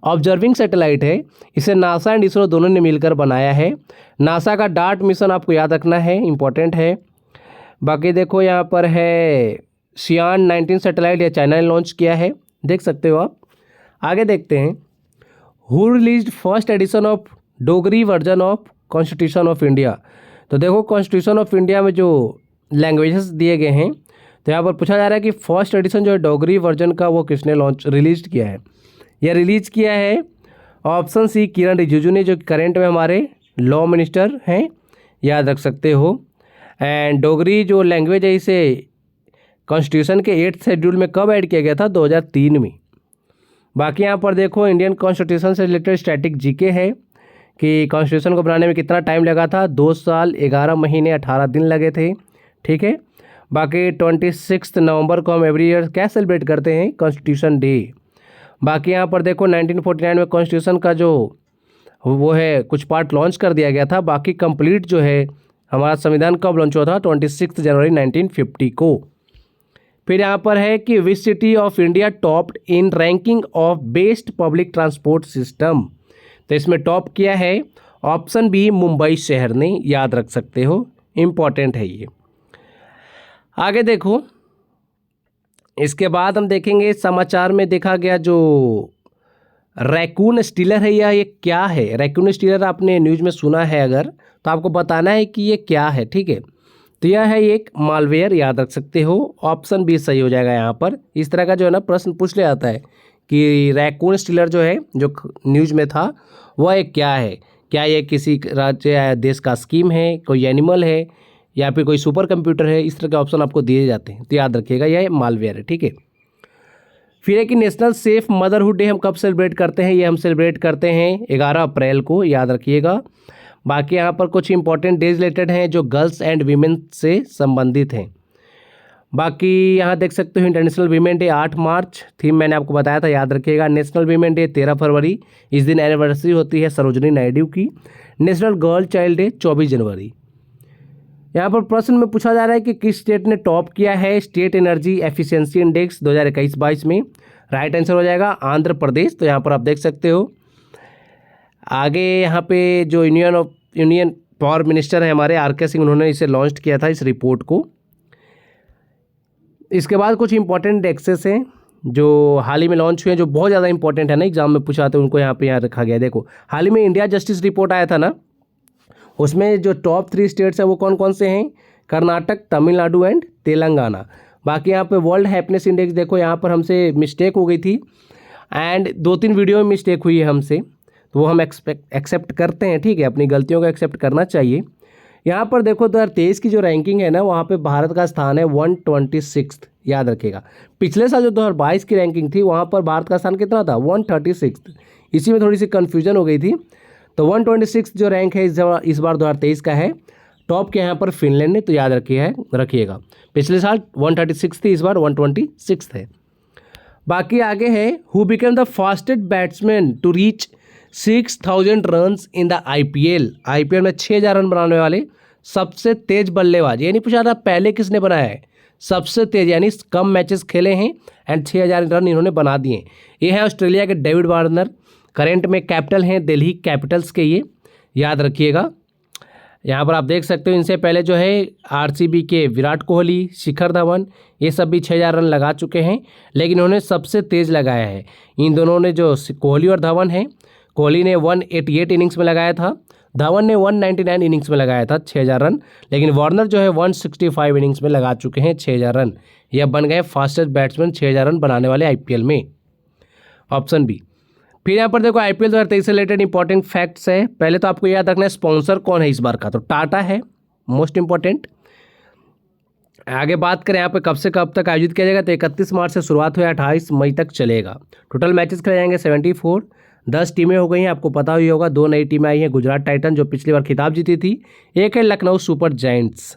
ऑब्जर्विंग सैटेलाइट है, इसे नासा एंड इसरो दोनों ने मिलकर बनाया है। नासा का डार्ट मिशन आपको याद रखना है, इंपॉर्टेंट है। बाकी देखो यहाँ पर है शियान 19 सैटेलाइट, या चाइना ने लॉन्च किया है, देख सकते हो आप। आगे देखते हैं, who released first edition of Dogri version of constitution of India. तो देखो कॉन्स्टिट्यूशन ऑफ इंडिया में जो लैंग्वेजेस दिए गए हैं, तो यहाँ पर पूछा जा रहा है कि फर्स्ट एडिशन जो है डोगरी वर्जन का वो किसने रिलीज किया है? यह रिलीज किया है ऑप्शन सी किरण रिजिजू ने, जो करेंट में हमारे लॉ मिनिस्टर हैं, याद रख सकते हो। एंड डोगरी जो लैंग्वेज है इसे कॉन्स्टिट्यूशन के 8th शेड्यूल में कब ऐड किया गया था? 2003 में। बाकी यहाँ पर देखो इंडियन कॉन्स्टिट्यूशन से रिलेटेड स्टैटिक जीके है कि कॉन्स्टिट्यूशन को बनाने में कितना टाइम लगा था? 2 साल 11 महीने 18 दिन लगे थे, ठीक है। बाकी 26 नवंबर को हम एवरी ईयर क्या सेलिब्रेट करते हैं, कॉन्स्टिट्यूशन डे। बाकी यहाँ पर देखो 1949 में कॉन्स्टिट्यूशन का जो वो है कुछ पार्ट लॉन्च कर दिया गया था। बाकी कंप्लीट जो है हमारा संविधान कब लॉन्च हुआ था, 26 जनवरी 1950 को। फिर यहाँ पर है कि which city of India topped in ranking of best public transport system. तो इसमें टॉप किया है ऑप्शन बी मुंबई शहर ने, याद रख सकते हो, इम्पॉर्टेंट है ये। आगे देखो, इसके बाद हम देखेंगे समाचार में देखा गया जो रैकून स्टीलर है, या ये क्या है। रैकून स्टीलर आपने न्यूज़ में सुना है अगर, तो आपको बताना है कि ये क्या है, ठीक है। तो यह है एक मालवेयर, याद रख सकते हो, ऑप्शन बी सही हो जाएगा यहाँ पर। इस तरह का जो है ना प्रश्न पूछ लिया जाता है कि रैकून स्टीलर जो है जो न्यूज़ में था वह एक क्या है, क्या ये किसी राज्य या देश का स्कीम है, कोई एनिमल है, या फिर कोई सुपर कंप्यूटर है। इस तरह के ऑप्शन आपको दिए जाते हैं, तो याद रखिएगा यह मालवेयर है, ठीक है। फिर है कि नेशनल सेफ मदरहुड डे हम कब सेलिब्रेट करते हैं, ये हम सेलिब्रेट करते हैं 11 अप्रैल को, याद रखिएगा। बाकी यहाँ पर कुछ इंपॉर्टेंट डेज रिलेटेड हैं जो गर्ल्स एंड वीमेन से संबंधित हैं। बाकी यहाँ देख सकते हो इंटरनेशनल वीमेन डे 8 मार्च, थीम मैंने आपको बताया था, याद रखिएगा। नेशनल वीमेन डे 13 फरवरी, इस दिन एनिवर्सरी होती है सरोजनी नायडू की। नेशनल गर्ल चाइल्ड डे 24 जनवरी। यहाँ पर प्रश्न में पूछा जा रहा है कि किस स्टेट ने टॉप किया है स्टेट एनर्जी एफिशिएंसी इंडेक्स 2021-22 में। राइट आंसर हो जाएगा आंध्र प्रदेश। तो यहाँ पर आप देख सकते हो। आगे यहाँ पे जो यूनियन पावर मिनिस्टर है हमारे आर.के. सिंह, उन्होंने इसे लॉन्च किया था, इस रिपोर्ट को। इसके बाद कुछ इंपॉर्टेंट इंडेक्सेस हैं जो हाल ही में लॉन्च हुए हैं, जो बहुत ज़्यादा इंपॉर्टेंट है ना, एग्जाम में पूछा था, उनको यहाँ रखा गया। देखो हाल ही में इंडिया जस्टिस रिपोर्ट आया था ना, उसमें जो टॉप 3 स्टेट्स हैं वो कौन कौन से हैं, कर्नाटक, तमिलनाडु एंड तेलंगाना। बाकी यहाँ पे वर्ल्ड हैप्पीनेस इंडेक्स देखो, यहाँ पर हमसे मिस्टेक हो गई थी एंड 2-3 वीडियो में मिस्टेक हुई है हमसे, तो वो हम एक्सेप्ट करते हैं, ठीक है। अपनी गलतियों को एक्सेप्ट करना चाहिए। यहाँ पर देखो 2023 की जो रैंकिंग है ना, वहाँ पे भारत का स्थान है 126, याद रखिएगा। पिछले साल जो 2022 की रैंकिंग थी वहाँ पर भारत का स्थान कितना था, 136। इसी में थोड़ी सी कन्फ्यूजन हो गई थी। तो 126 जो रैंक है इस बार 2023 का है। टॉप के यहाँ पर फिनलैंड ने, तो याद रखिएगा। पिछले साल 136 थी, इस बार 126 है। बाकी आगे है who became the fastest batsman to reach 6000 runs in the IPL में 6000 रन बनाने वाले सबसे तेज बल्लेबाज। ये नहीं पूछा था पहले किसने बनाया है, सबसे तेज, यानी कम मैचेस खेले हैं एंड 6000 रन इन्होंने बना दिए। ये है ऑस्ट्रेलिया के डेविड वार्नर, करेंट में कैपिटल हैं दिल्ली कैपिटल्स के, ये याद रखिएगा। यहाँ पर आप देख सकते हो इनसे पहले जो है आरसीबी के विराट कोहली, शिखर धवन, ये सब भी 6000 रन लगा चुके हैं, लेकिन इन्होंने सबसे तेज़ लगाया है। इन दोनों ने, जो कोहली और धवन है, कोहली ने 188 इनिंग्स में लगाया था, धवन ने 199 इनिंग्स में लगाया था 6000 रन, लेकिन वार्नर जो है 165 इनिंग्स में लगा चुके हैं 6000 रन। यह बन गए फास्टेस्ट बैट्समैन 6000 रन बनाने वाले आईपीएल में, ऑप्शन बी। फिर यहाँ पर देखो आईपीएल 2023 से रिलेटेड इंपॉर्टेंट फैक्ट्स है। पहले तो आपको याद रखना है स्पॉन्सर कौन है इस बार का, तो टाटा है मोस्ट इंपॉर्टेंट। आगे बात करें यहाँ पे कब से कब तक आयोजित किया जाएगा, तो 31 मार्च से शुरुआत हुई, 28 मई तक चलेगा। टोटल मैचेस खेले जाएंगे 74। 10 टीमें हो गई हैं, आपको पता ही होगा। 2 नई टीमें आई हैं, गुजरात टाइटन जो पिछली बार खिताब जीती थी, एक है लखनऊ सुपर जायंट्स।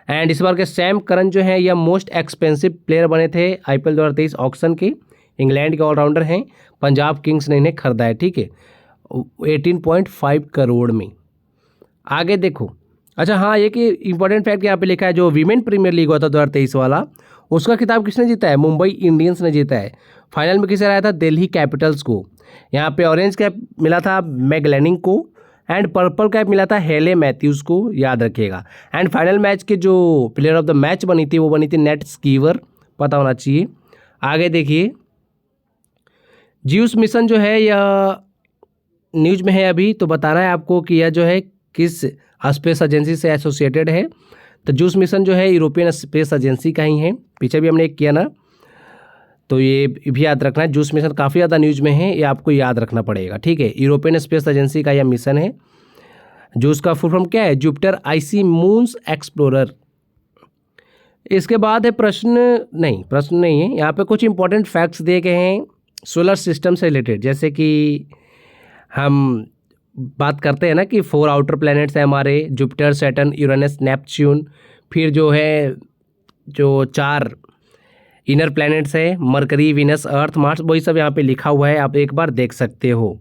एंड इस बार के सैम करन जो है यह मोस्ट एक्सपेंसिव प्लेयर बने थे आईपीएल 2023 ऑक्शन के। इंग्लैंड के ऑलराउंडर हैं, पंजाब किंग्स ने इन्हें खरीदा है, ठीक है, 18.5 करोड़ में। आगे देखो, अच्छा हाँ, एक इंपॉर्टेंट फैक्ट यहाँ पे लिखा है, जो वीमेन प्रीमियर लीग हुआ था 2023 वाला, उसका खिताब किसने जीता है, मुंबई इंडियंस ने जीता है। फाइनल में किसे हराया था, दिल्ली कैपिटल्स को। यहाँ पे ऑरेंज कैप मिला था मैगलैनिंग को एंड पर्पल कैप मिला था हेले मैथ्यूज़ को, याद रखिएगा। एंड फाइनल मैच के जो प्लेयर ऑफ द मैच बनी थी वो बनी थी नेट स्कीवर, पता होना चाहिए। आगे देखिए, ज्यूस मिशन जो है यह न्यूज में है अभी, तो बताना है आपको कि यह जो है किस स्पेस एजेंसी से एसोसिएटेड है। तो ज्यूस मिशन जो है यूरोपियन स्पेस एजेंसी का ही है, पीछे भी हमने एक किया ना, तो ये भी याद रखना है। ज्यूस मिशन काफ़ी ज़्यादा न्यूज में है, ये आपको याद रखना पड़ेगा, ठीक है। यूरोपियन स्पेस एजेंसी का यह मिशन है। ज्यूस का फुल फॉर्म क्या है, जुपिटर आईसी मून्स एक्सप्लोरर। इसके बाद है प्रश्न नहीं है, यहाँ पे कुछ इंपॉर्टेंट फैक्ट्स दिए गए हैं सोलर सिस्टम से रिलेटेड। जैसे कि हम बात करते हैं ना कि 4 आउटर प्लैनेट्स हैं हमारे, जुपिटर, सैटर्न, यूरेनस, नेपच्यून। फिर जो है जो 4 इनर प्लैनेट्स है, मरकरी, वीनस, अर्थ, मार्स, वही सब यहाँ पे लिखा हुआ है, आप एक बार देख सकते हो।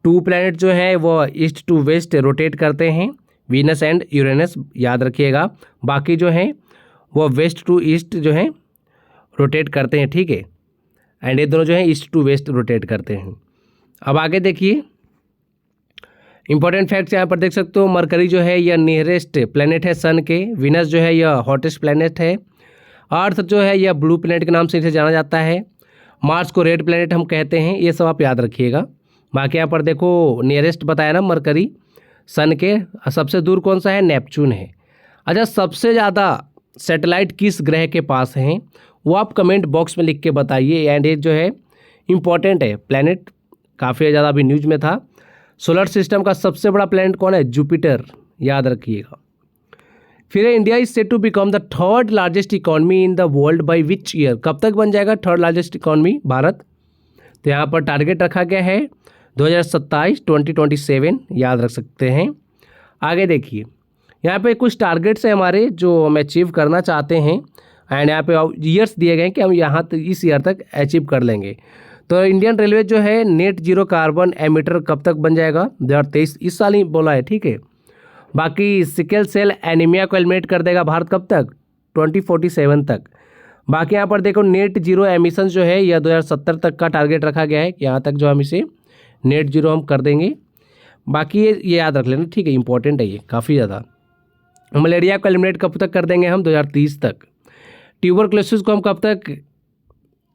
2 प्लैनेट जो है वो ईस्ट टू वेस्ट रोटेट करते हैं, वीनस एंड यूरेनस, याद रखिएगा। बाकी जो हैं वो वेस्ट टू ईस्ट जो है रोटेट करते हैं, ठीक है। एंड ये दोनों जो है ईस्ट टू वेस्ट रोटेट करते हैं। अब आगे देखिए इंपॉर्टेंट फैक्ट्स यहाँ पर देख सकते हो। मरकरी जो है यह नियरेस्ट प्लैनेट है सन के, वीनस जो है यह हॉटेस्ट प्लैनेट है, अर्थ जो है यह ब्लू प्लैनेट के नाम से इसे जाना जाता है, मार्स को रेड प्लैनेट हम कहते हैं, ये सब आप याद रखिएगा। बाकी यहाँ पर देखो नियरेस्ट बताया ना मरकरी सन के, सबसे दूर कौन सा है, नेपच्यून है। अच्छा, सबसे ज़्यादा सैटेलाइट किस ग्रह के पास हैं वो आप कमेंट बॉक्स में लिख के बताइए। एंड ये जो है इम्पॉर्टेंट है प्लैनेट, काफ़ी ज़्यादा अभी न्यूज में था। सोलर सिस्टम का सबसे बड़ा प्लैनेट कौन है, जुपिटर, याद रखिएगा। फिर India is set to become the 3rd largest economy in the world by which year, कब तक बन जाएगा 3rd लार्जेस्ट इकॉनमी भारत। तो यहाँ पर टारगेट रखा गया है 2027 याद रख सकते हैं। आगे देखिए यहाँ पे कुछ टारगेट्स हैं हमारे जो हम अचीव करना चाहते हैं, एंड यहाँ पे ईयर्स दिए गए हैं कि हम यहाँ तक इस ईयर तक अचीव कर लेंगे। तो इंडियन रेलवे जो है नेट जीरो कार्बन एमिटर कब तक बन जाएगा, 2023, इस साल ही बोला है, ठीक है। बाकी सिकल सेल एनीमिया को एलिमिनेट कर देगा भारत कब तक, 2047 तक। बाकी यहाँ पर देखो नेट जीरो एमिशन जो है यह 2070 तक का टारगेट रखा गया है कि यहाँ तक जो हम इसे नेट जीरो हम कर देंगे। बाकी ये याद रख लेना, ठीक है, इंपॉर्टेंट है ये काफ़ी ज़्यादा। मलेरिया को एलिमिनेट कब तक कर देंगे हम, 2030 तक। ट्यूबरक्लोसिस को हम कब तक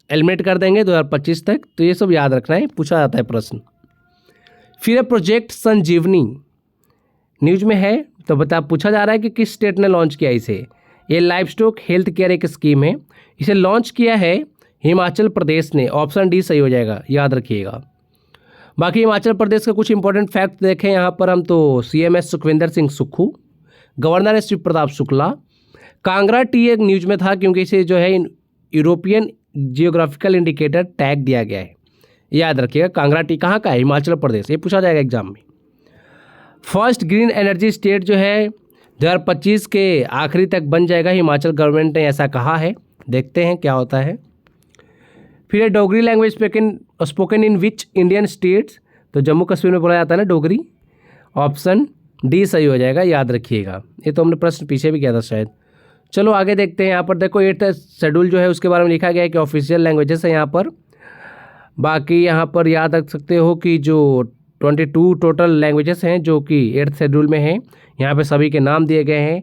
एलिमिनेट कर देंगे, 2025 तक। तो ये सब याद रखना है, पूछा जाता है प्रश्न। फिर प्रोजेक्ट संजीवनी न्यूज में है, तो पूछा जा रहा है कि किस स्टेट ने लॉन्च किया इसे। ये लाइवस्टॉक हेल्थ केयर एक स्कीम है, इसे लॉन्च किया है हिमाचल प्रदेश ने, ऑप्शन डी सही हो जाएगा, याद रखिएगा। बाकी हिमाचल प्रदेश का कुछ इंपॉर्टेंट फैक्ट देखें यहाँ पर हम, तो CM सुखविंदर सिंह सुक्खू, गवर्नर है शिव प्रताप शुक्ला। कांगड़ा टी एक न्यूज में था क्योंकि इसे जो है यूरोपियन जियोग्राफिकल इंडिकेटर टैग दिया गया है, याद रखिएगा। कांगड़ा टी कहाँ का है, हिमाचल प्रदेश, ये पूछा जाएगा एग्जाम में। फर्स्ट ग्रीन एनर्जी स्टेट जो है 2025 के आखिरी तक बन जाएगा, हिमाचल गवर्नमेंट ने ऐसा कहा है, देखते हैं क्या होता है। फिर Dogri language spoken in which Indian states, तो जम्मू कश्मीर में बोला जाता है ना डोगरी, ऑप्शन डी सही हो जाएगा, याद रखिएगा। ये तो हमने प्रश्न पीछे भी किया था शायद। चलो आगे देखते हैं। यहाँ पर देखो 8th शेड्यूल जो है उसके बारे में लिखा गया है कि ऑफिशियल लैंग्वेजेस है यहाँ पर। बाकी यहाँ पर याद रख सकते हो कि जो 22 टोटल लैंग्वेजेस हैं जो कि 8th शेड्यूल में हैं, यहाँ पे सभी के नाम दिए गए हैं,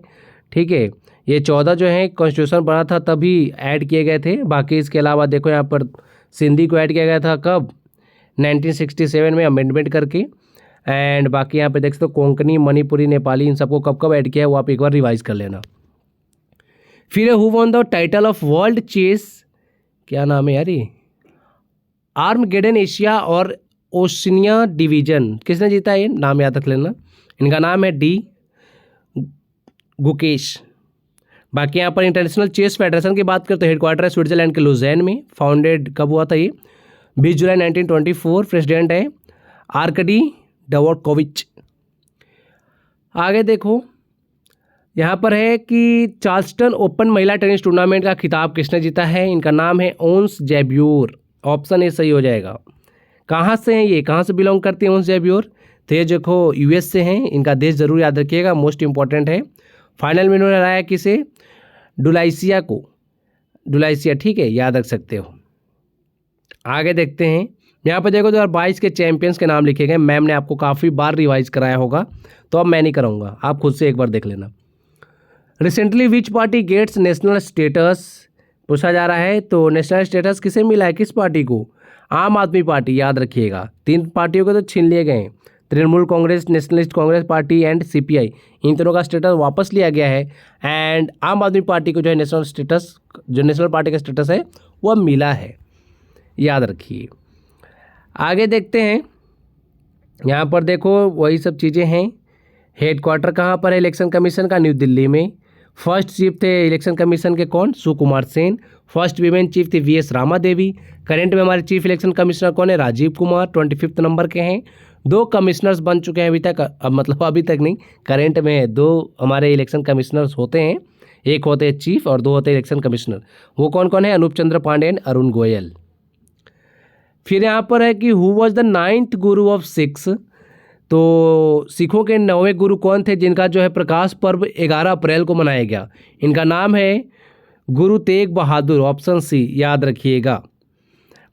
ठीक है। ये 14 जो है कॉन्स्टिट्यूशन बना था तभी ऐड किए गए थे। बाकी इसके अलावा देखो यहाँ पर सिंधी को ऐड किया गया था कब, 1967 में अमेंडमेंट करके। एंड बाकी यहाँ पे देख सकते हो कोंकणी, मणिपुरी, नेपाली, इन सबको कब कब ऐड किया है वो आप एक बार रिवाइज कर लेना। फिर who won the title of world chess, क्या नाम है यार ये, आर्मगेडन एशिया और ओशिनिया डिवीजन, किसने जीता है, ये नाम याद रख लेना। इनका नाम है डी गुकेश। बाकी यहाँ पर इंटरनेशनल चेस फेडरेशन की बात करते हैं, हेडक्वार्टर है स्विट्जरलैंड के लुज़ेन में। फाउंडेड कब हुआ था ये, 20 जुलाई 1924। प्रेसिडेंट है आर्कडी डवोरकोविच। आगे देखो यहाँ पर है कि चार्ल्सटन ओपन महिला टेनिस टूर्नामेंट का खिताब किसने जीता है, इनका नाम है ओंस जैब्योर, ऑप्शन ए सही हो जाएगा। कहाँ से हैं ये, कहाँ से बिलोंग करती हैं ओंस जैब्योर, तो ये देखो US से हैं। इनका देश जरूर याद रखिएगा, मोस्ट इंपॉर्टेंट है। फाइनल में इन्होंने हराया किसे, डुलाइसिया को, डुलाइसिया, ठीक है, याद रख सकते हो। आगे देखते हैं। यहाँ पर देखो 2022 के चैंपियंस के नाम लिखे गए। मैम ने आपको काफ़ी बार रिवाइज कराया होगा, तो अब मैं नहीं कराऊंगा, आप खुद से एक बार देख लेना। Recently which party gets national status पूछा जा रहा है, तो नेशनल स्टेटस किसे मिला है, किस पार्टी को, आम आदमी पार्टी, याद रखिएगा। 3 पार्टियों को तो छीन लिए गए, Trinamool Congress, nationalist Congress party and CPI, इन तीनों का स्टेटस वापस लिया गया है। एंड आम आदमी पार्टी को जो है नेशनल स्टेटस, जो नेशनल पार्टी का स्टेटस है वह मिला है, याद रखिए। आगे देखते हैं। यहाँ पर देखो वही सब चीज़ें हैं। हेडक्वार्टर कहाँ पर है इलेक्शन कमीशन का, न्यू दिल्ली में। फर्स्ट चीफ थे इलेक्शन कमीशन के कौन, Sukumar Sen. First women chief थी VS रामा देवी। करंट में हमारे चीफ इलेक्शन कमिश्नर कौन है, राजीव कुमार, 25 नंबर के हैं। 2 कमिश्नर्स बन चुके हैं अभी तक, मतलब अभी तक नहीं, करंट में 2 हमारे इलेक्शन कमिश्नर्स होते हैं। एक होते हैं चीफ और 2 होते हैं इलेक्शन कमिश्नर। वो कौन कौन है? अनूप चंद्र पांडे एंड अरुण गोयल। फिर यहाँ पर है कि who was the 9th Guru of six. तो सिखों के 9वें गुरु कौन थे जिनका जो है प्रकाश पर्व 11 अप्रैल को मनाया गया? इनका नाम है गुरु तेग बहादुर, ऑप्शन सी, याद रखिएगा।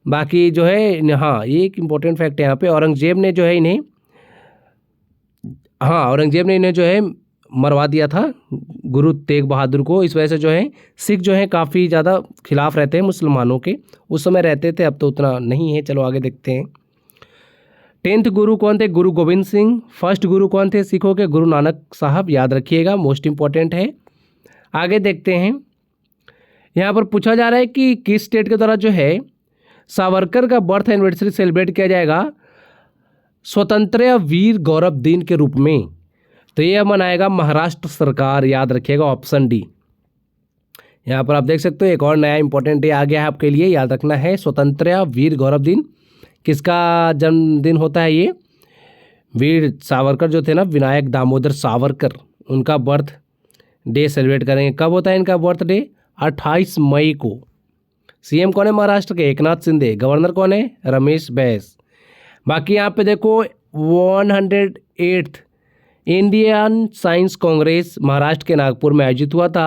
बाकी जो है, हाँ, ये एक इम्पोर्टेंट फैक्ट है यहाँ पे, औरंगजेब ने जो है इन्हें जो है मरवा दिया था गुरु तेग बहादुर को। इस वजह से जो है सिख जो है काफ़ी ज़्यादा खिलाफ रहते हैं मुसलमानों के, उस समय रहते थे, अब तो उतना नहीं है। चलो आगे देखते हैं। 10th गुरु कौन थे? गुरु गोविंद सिंह। फर्स्ट गुरु कौन थे सिखों के? गुरु नानक साहब, याद रखिएगा, मोस्ट इंपॉर्टेंट है। आगे देखते हैं। यहाँ पर पूछा जा रहा है कि किस स्टेट के द्वारा जो है सावरकर का बर्थ एनिवर्सरी सेलिब्रेट किया जाएगा स्वतंत्र वीर गौरव दिन के रूप में? तो ये मनाएगा महाराष्ट्र सरकार, याद रखिएगा, ऑप्शन डी। यहाँ पर आप देख सकते हो एक और नया इंपॉर्टेंट डे आ गया है आपके लिए, याद रखना है। स्वतंत्र वीर गौरव दिन किसका जन्मदिन होता है? ये वीर सावरकर जो थे ना, विनायक दामोदर सावरकर, उनका बर्थ डे सेलिब्रेट करेंगे। कब होता है इनका बर्थ डे? 28 मई को। सीएम कौन है महाराष्ट्र के? एकनाथ शिंदे। गवर्नर कौन है? रमेश बैस। बाकी यहाँ पे देखो 108th Indian science Congress Maharashtra के नागपुर में आयोजित हुआ था।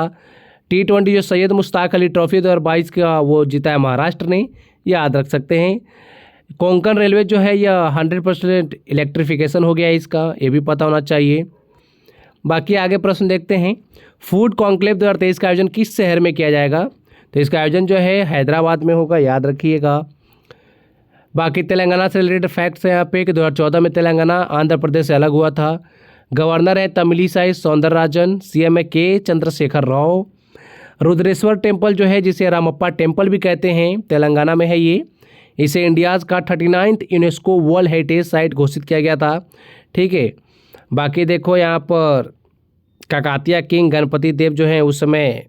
T20 जो सैयद मुश्ताक अली ट्रॉफी 2022 का वो जीता है महाराष्ट्र ने, याद रख सकते हैं। कोंकण रेलवे जो है यह 100% इलेक्ट्रिफिकेशन हो गया है इसका, ये भी पता होना चाहिए। बाकी आगे प्रश्न देखते हैं। फूड कॉन्क्लेव 2023 का आयोजन किस शहर में किया जाएगा? तो इसका आयोजन जो है हैदराबाद में होगा, याद रखिएगा। बाकी तेलंगाना से रिलेटेड फैक्ट्स हैं यहाँ पे कि 2014 में तेलंगाना आंध्र प्रदेश से अलग हुआ था। गवर्नर है तमिलिसाई सौंदरराजन। सीएम है के चंद्रशेखर राव। रुद्रेश्वर टेम्पल जो है, जिसे रामप्पा टेम्पल भी कहते हैं, तेलंगाना में है ये। इसे इंडियाज़ का 39th UNESCO world heritage site घोषित किया गया था, ठीक है। बाकी देखो यहाँ पर काकातिया किंग गणपति देव जो हैं उस समय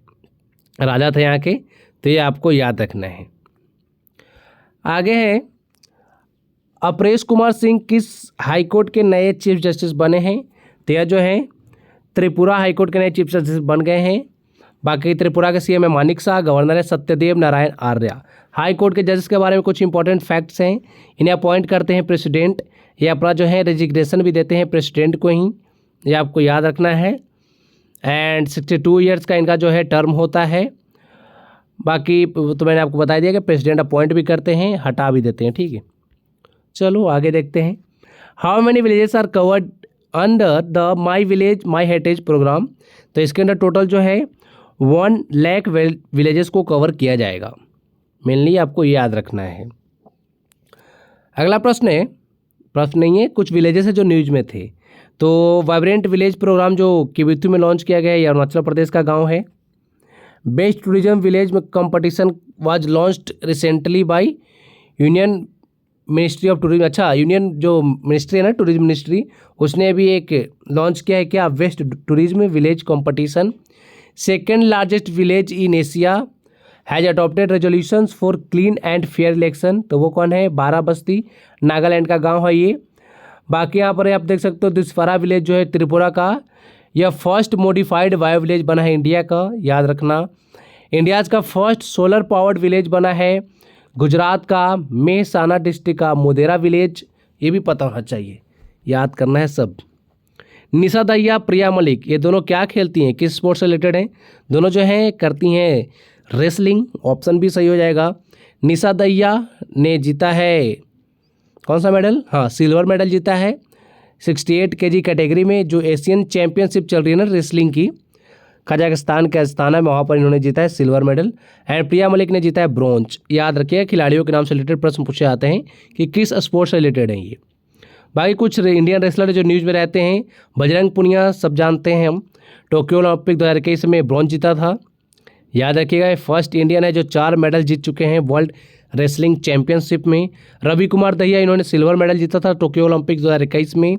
राजा थे यहाँ के, तो ये आपको याद रखना है। आगे है अपरेश कुमार सिंह किस हाईकोर्ट के नए चीफ जस्टिस बने हैं? तो यह जो है त्रिपुरा हाईकोर्ट के नए चीफ जस्टिस बन गए हैं। बाकी त्रिपुरा के सीएम है मानिक शाह। गवर्नर है सत्यदेव नारायण आर्या। हाई कोर्ट के जजेस के बारे में कुछ इंपॉर्टेंट फैक्ट्स हैं। इन्हें अपॉइंट करते हैं प्रेसिडेंट, ये अपना जो है रेजिग्नेशन भी देते हैं प्रेसिडेंट को ही, ये आपको याद रखना है। एंड 62 ईयर्स का इनका जो है टर्म होता है। बाकी तो मैंने आपको बता दिया कि प्रेसिडेंट अपॉइंट भी करते हैं, हटा भी देते हैं, ठीक है। चलो आगे देखते हैं। How many villages are covered under the my village my heritage programme? तो इसके अंदर टोटल जो है 1 लाख विलेजेस को कवर किया जाएगा। मेनली आपको ये याद रखना है। अगला प्रश्न है, प्रश्न नहीं है, कुछ विलेजेस है जो न्यूज में थे। तो वाइब्रेंट विलेज प्रोग्राम जो किबिथु में लॉन्च किया गया है, ये अरुणाचल प्रदेश का गांव है। बेस्ट टूरिज्म विलेज में competition was launched recently by union ministry of tourism. अच्छा, यूनियन जो मिनिस्ट्री है ना, टूरिज्म मिनिस्ट्री, उसने भी एक लॉन्च किया है क्या? Best tourism village competition. Second largest village in Asia has adopted resolutions for clean and fair election. तो वो कौन है? बाराबस्ती, नागालैंड का गांव है ये। बाकी यहाँ पर आप देख सकते हो दिसफरा विलेज जो है त्रिपुरा का, यह फर्स्ट मॉडिफाइड बायो विलेज बना है इंडिया का, याद रखना। इंडियाज़ का फर्स्ट सोलर पावर्ड विलेज बना है गुजरात का मेहसाना डिस्ट्रिक्ट का मोदेरा विलेज, ये भी पता होना चाहिए, याद करना है सब। निशा दहिया, प्रिया मलिक, ये दोनों क्या खेलती हैं, किस स्पोर्ट्स से रिलेटेड हैं? दोनों जो हैं करती हैं रेसलिंग, ऑप्शन भी सही हो जाएगा। निशा दहिया ने जीता है कौन सा मेडल? हाँ, सिल्वर मेडल जीता है 68 kg कैटेगरी में, जो एशियन चैंपियनशिप चल रही है ना रेसलिंग की, कजाकिस्तान के अस्ताना में, वहाँ पर इन्होंने जीता है सिल्वर मेडल। एंड प्रिया मलिक ने जीता है ब्रॉन्ज। याद रखिए खिलाड़ियों के नाम से रिलेटेड प्रश्न पूछे जाते हैं कि किस स्पोर्ट्स से रिलेटेड हैं ये। बाकी कुछ इंडियन रेसलर जो न्यूज़ में रहते हैं, बजरंग पुनिया सब जानते हैं हम, टोक्यो ओलंपिक 2021 में ब्रॉन्ज जीता था, याद रखिएगा। फर्स्ट इंडियन है जो 4 मेडल जीत चुके हैं वर्ल्ड रेसलिंग चैंपियनशिप में। रवि कुमार दहिया, इन्होंने सिल्वर मेडल जीता था टोक्यो ओलंपिक 2021 में।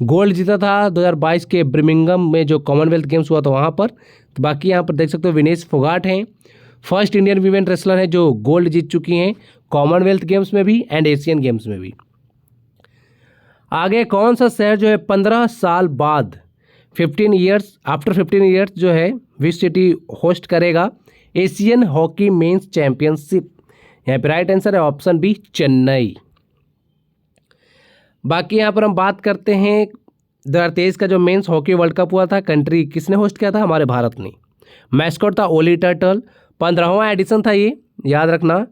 गोल्ड जीता था 2022 के ब्रिमिंगम में जो कॉमनवेल्थ गेम्स हुआ था वहाँ पर। तो बाकी यहाँ पर देख सकते हो विनेश फोगाट हैं, फर्स्ट इंडियन वीमेन रेसलर हैं जो गोल्ड जीत चुकी हैं कॉमनवेल्थ गेम्स में भी एंड एशियन गेम्स में भी। आगे कौन सा शहर जो है 15 साल बाद आफ्टर 15 ईयर्स जो है विच सिटी होस्ट करेगा एशियन हॉकी मेंस चैंपियनशिप? यहाँ पे राइट आंसर है ऑप्शन बी, चेन्नई। बाकी यहाँ पर हम बात करते हैं 2023 का जो मेंस हॉकी वर्ल्ड कप हुआ था, कंट्री किसने होस्ट किया था? हमारे भारत ने। मैस्कॉट था ओली टर्टल। 15वां एडिशन था ये, याद रखना।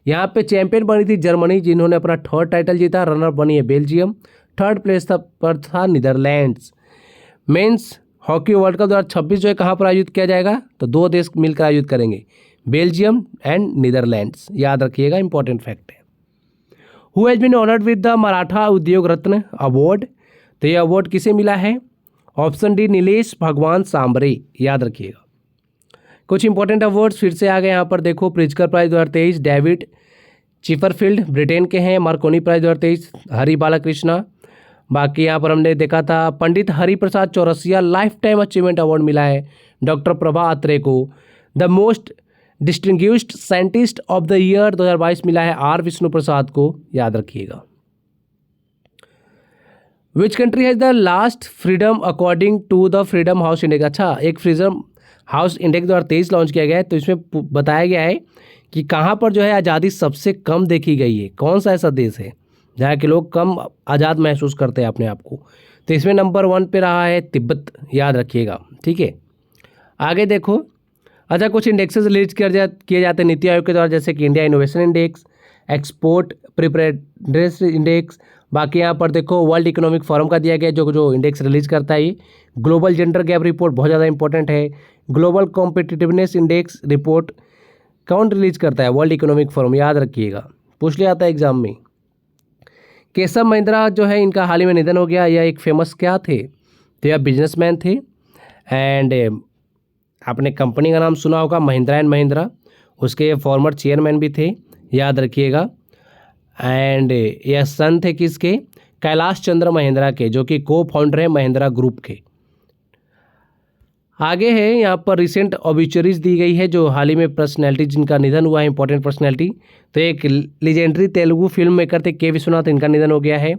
यहाँ पे चैंपियन बनी थी जर्मनी, जिन्होंने अपना 3rd टाइटल जीता। रनर बनी है बेल्जियम। 3rd प्लेस पर था Netherlands. Men's hockey world cup 2026 जो है कहाँ पर आयोजित किया जाएगा? तो 2 देश मिलकर आयोजित करेंगे, बेल्जियम एंड नीदरलैंड्स। याद रखिएगा, इंपॉर्टेंट फैक्ट है। Who has been honoured with the Maratha Udyog Ratna award? तो ये अवार्ड किसे मिला है? ऑप्शन डी, नीलेश भगवान सांबरे। याद रखिएगा। कुछ इंपॉर्टेंट अवार्ड्स फिर से आ गए यहाँ पर देखो। Pritzker prize 2023 David Chipperfield Britain के हैं। Marconi prize 2023 Hari Balakrishna. बाकी यहाँ पर हमने देखा था Pandit Hariprasad Chaurasia lifetime achievement award मिला है डॉक्टर प्रभा अत्रे को। The most distinguished scientist of the year 2022 मिला है आर विष्णु प्रसाद को। याद रखिएगा। Which country has the last freedom according to the freedom house index? अच्छा, एक फ्रीडम हाउस इंडेक्स 2023 लॉन्च किया गया है, तो इसमें बताया गया है कि कहाँ पर जो है आज़ादी सबसे कम देखी गई है। कौन सा ऐसा देश है जहाँ के लोग कम आज़ाद महसूस करते हैं अपने आप को? तो इसमें नंबर 1 पे रहा है तिब्बत। याद रखिएगा, ठीक है। आगे देखो। अच्छा, कुछ इंडेक्सेस रिलीज किए जाते हैं नीति आयोग के द्वारा, जैसे कि India innovation index, export preparedness index. बाकी यहाँ पर देखो वर्ल्ड इकोनॉमिक फोरम का दिया गया जो इंडेक्स रिलीज करता है। ये ग्लोबल जेंडर गैप रिपोर्ट बहुत ज़्यादा इंपॉर्टेंट है। ग्लोबल कॉम्पिटिटिवनेस इंडेक्स रिपोर्ट कौन रिलीज करता है? World economic forum. याद रखिएगा, पूछ लिया आता है एग्जाम में। केशव महिंद्रा जो है, इनका हाल ही में निधन हो गया। यह एक फेमस क्या थे? तो यह बिजनेसमैन थे एंड आपने कंपनी का नाम सुना होगा महिंद्रा एंड महिंद्रा, उसके फॉर्मर चेयरमैन भी थे। याद रखिएगा। एंड यह सन थे किसके? कैलाश चंद्र महिंद्रा के, जो कि को फाउंडर है महिंद्रा ग्रुप के। आगे है यहाँ पर रिसेंट ऑबिचुरीज दी गई है, जो हाल ही में पर्सनैलिटी जिनका निधन हुआ है, इंपॉर्टेंट पर्सनैलिटी। तो एक लीजेंडरी तेलुगु फिल्म मेकर थे के विश्वनाथ, इनका निधन हो गया है।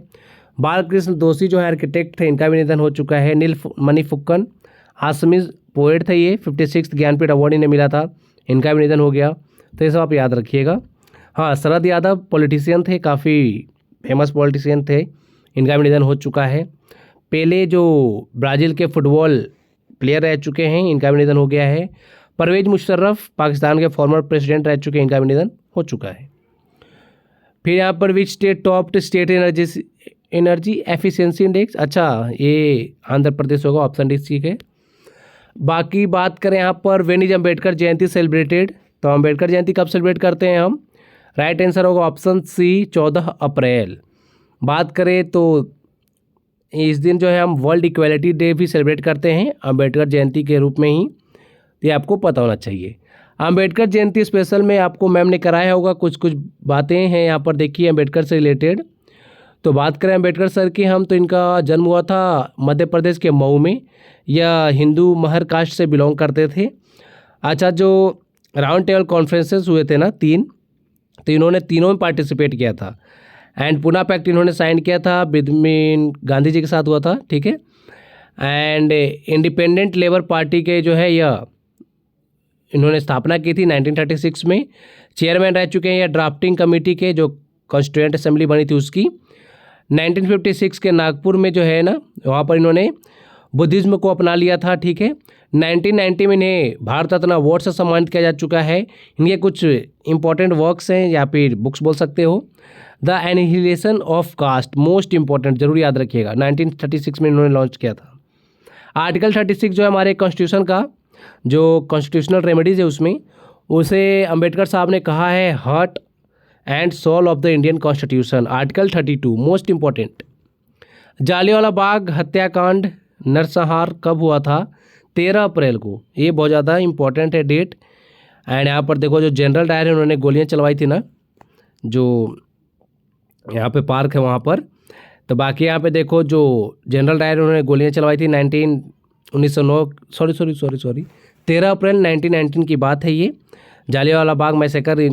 बालकृष्ण दोषी जो है आर्किटेक्ट थे, इनका भी निधन हो चुका है। नीलमणि फुक्कन आसमीज पोएट थे, ये 56th ज्ञानपीठ अवार्ड इन्हें मिला था, इनका भी निधन हो गया। तो ये सब आप याद रखिएगा। हाँ, शरद यादव पॉलिटिशियन थे, काफ़ी फेमस पॉलिटिशियन थे, इनका भी निधन हो चुका है। पेले जो ब्राज़ील के फुटबॉल प्लेयर रह चुके हैं, इनका भी निधन हो गया है। परवेज मुशर्रफ पाकिस्तान के फॉर्मर प्रेसिडेंट रह चुके हैं, इनका भी निधन हो चुका है। फिर यहाँ पर which state topped state energy efficiency index? अच्छा, ये आंध्र प्रदेश होगा, ऑप्शन डी ठीक है। बाकी बात करें यहाँ पर when is Ambedkar Jayanti celebrated? तो अम्बेडकर जयंती कब सेलिब्रेट करते हैं हम? राइट आंसर होगा ऑप्शन सी, 14 अप्रैल। बात करें तो इस दिन जो है हम वर्ल्ड इक्वालिटी डे भी सेलिब्रेट करते हैं अम्बेडकर जयंती के रूप में ही, ये आपको पता होना चाहिए। अम्बेडकर जयंती स्पेशल में आपको मैम ने कराया होगा, कुछ कुछ बातें हैं यहाँ पर देखिए अम्बेडकर से रिलेटेड। तो बात करें अम्बेडकर सर की हम, तो इनका जन्म हुआ था मध्य प्रदेश के मऊ में। यह हिंदू महर कास्ट से बिलोंग करते थे। अच्छा, जो राउंड टेबल कॉन्फ्रेंसेस हुए थे ना 3, तो इन्होंने तीनों में पार्टिसिपेट किया था। एंड पुना पैक्ट इन्होंने साइन किया था बिदमीन गांधी जी के साथ हुआ था, ठीक है। एंड इंडिपेंडेंट लेबर पार्टी के जो है यह इन्होंने स्थापना की थी 1936 में। चेयरमैन रह चुके हैं या ड्राफ्टिंग कमेटी के, जो कॉन्स्टिट्यूएंट असेंबली बनी थी उसकी। 1956 के नागपुर में जो है ना, वहाँ पर इन्होंने बुद्धिज़्म को अपना लिया था, ठीक है। 1990 में इन्हें भारत रत्न अवार्ड से सम्मानित किया जा चुका है। इनके कुछ इंपॉर्टेंट वर्क्स हैं या फिर बुक्स बोल सकते हो। The annihilation of caste, most important, जरूर याद रखिएगा, 1936 में इन्होंने लॉन्च किया था। आर्टिकल 36 जो है हमारे कॉन्स्टिट्यूशन का, जो कॉन्स्टिट्यूशनल रेमेडीज़ है उसमें, उसे अंबेडकर साहब ने कहा है heart and soul of the Indian constitution. Article 32 most important. Jallianwala Bagh हत्याकांड नरसंहार कब हुआ था? 13 अप्रैल को। ये बहुत ज़्यादा इंपॉर्टेंट है डेट। एंड यहाँ पर देखो जो जनरल डायर है उन्होंने गोलियाँ चलवाई थी ना, जो यहाँ पे पार्क है वहाँ पर। तो बाकी यहाँ पे देखो जो जनरल डायर उन्होंने गोलियाँ चलवाई थी 13 अप्रैल 1919 की बात है ये। जालियांवाला बाग मैसेकर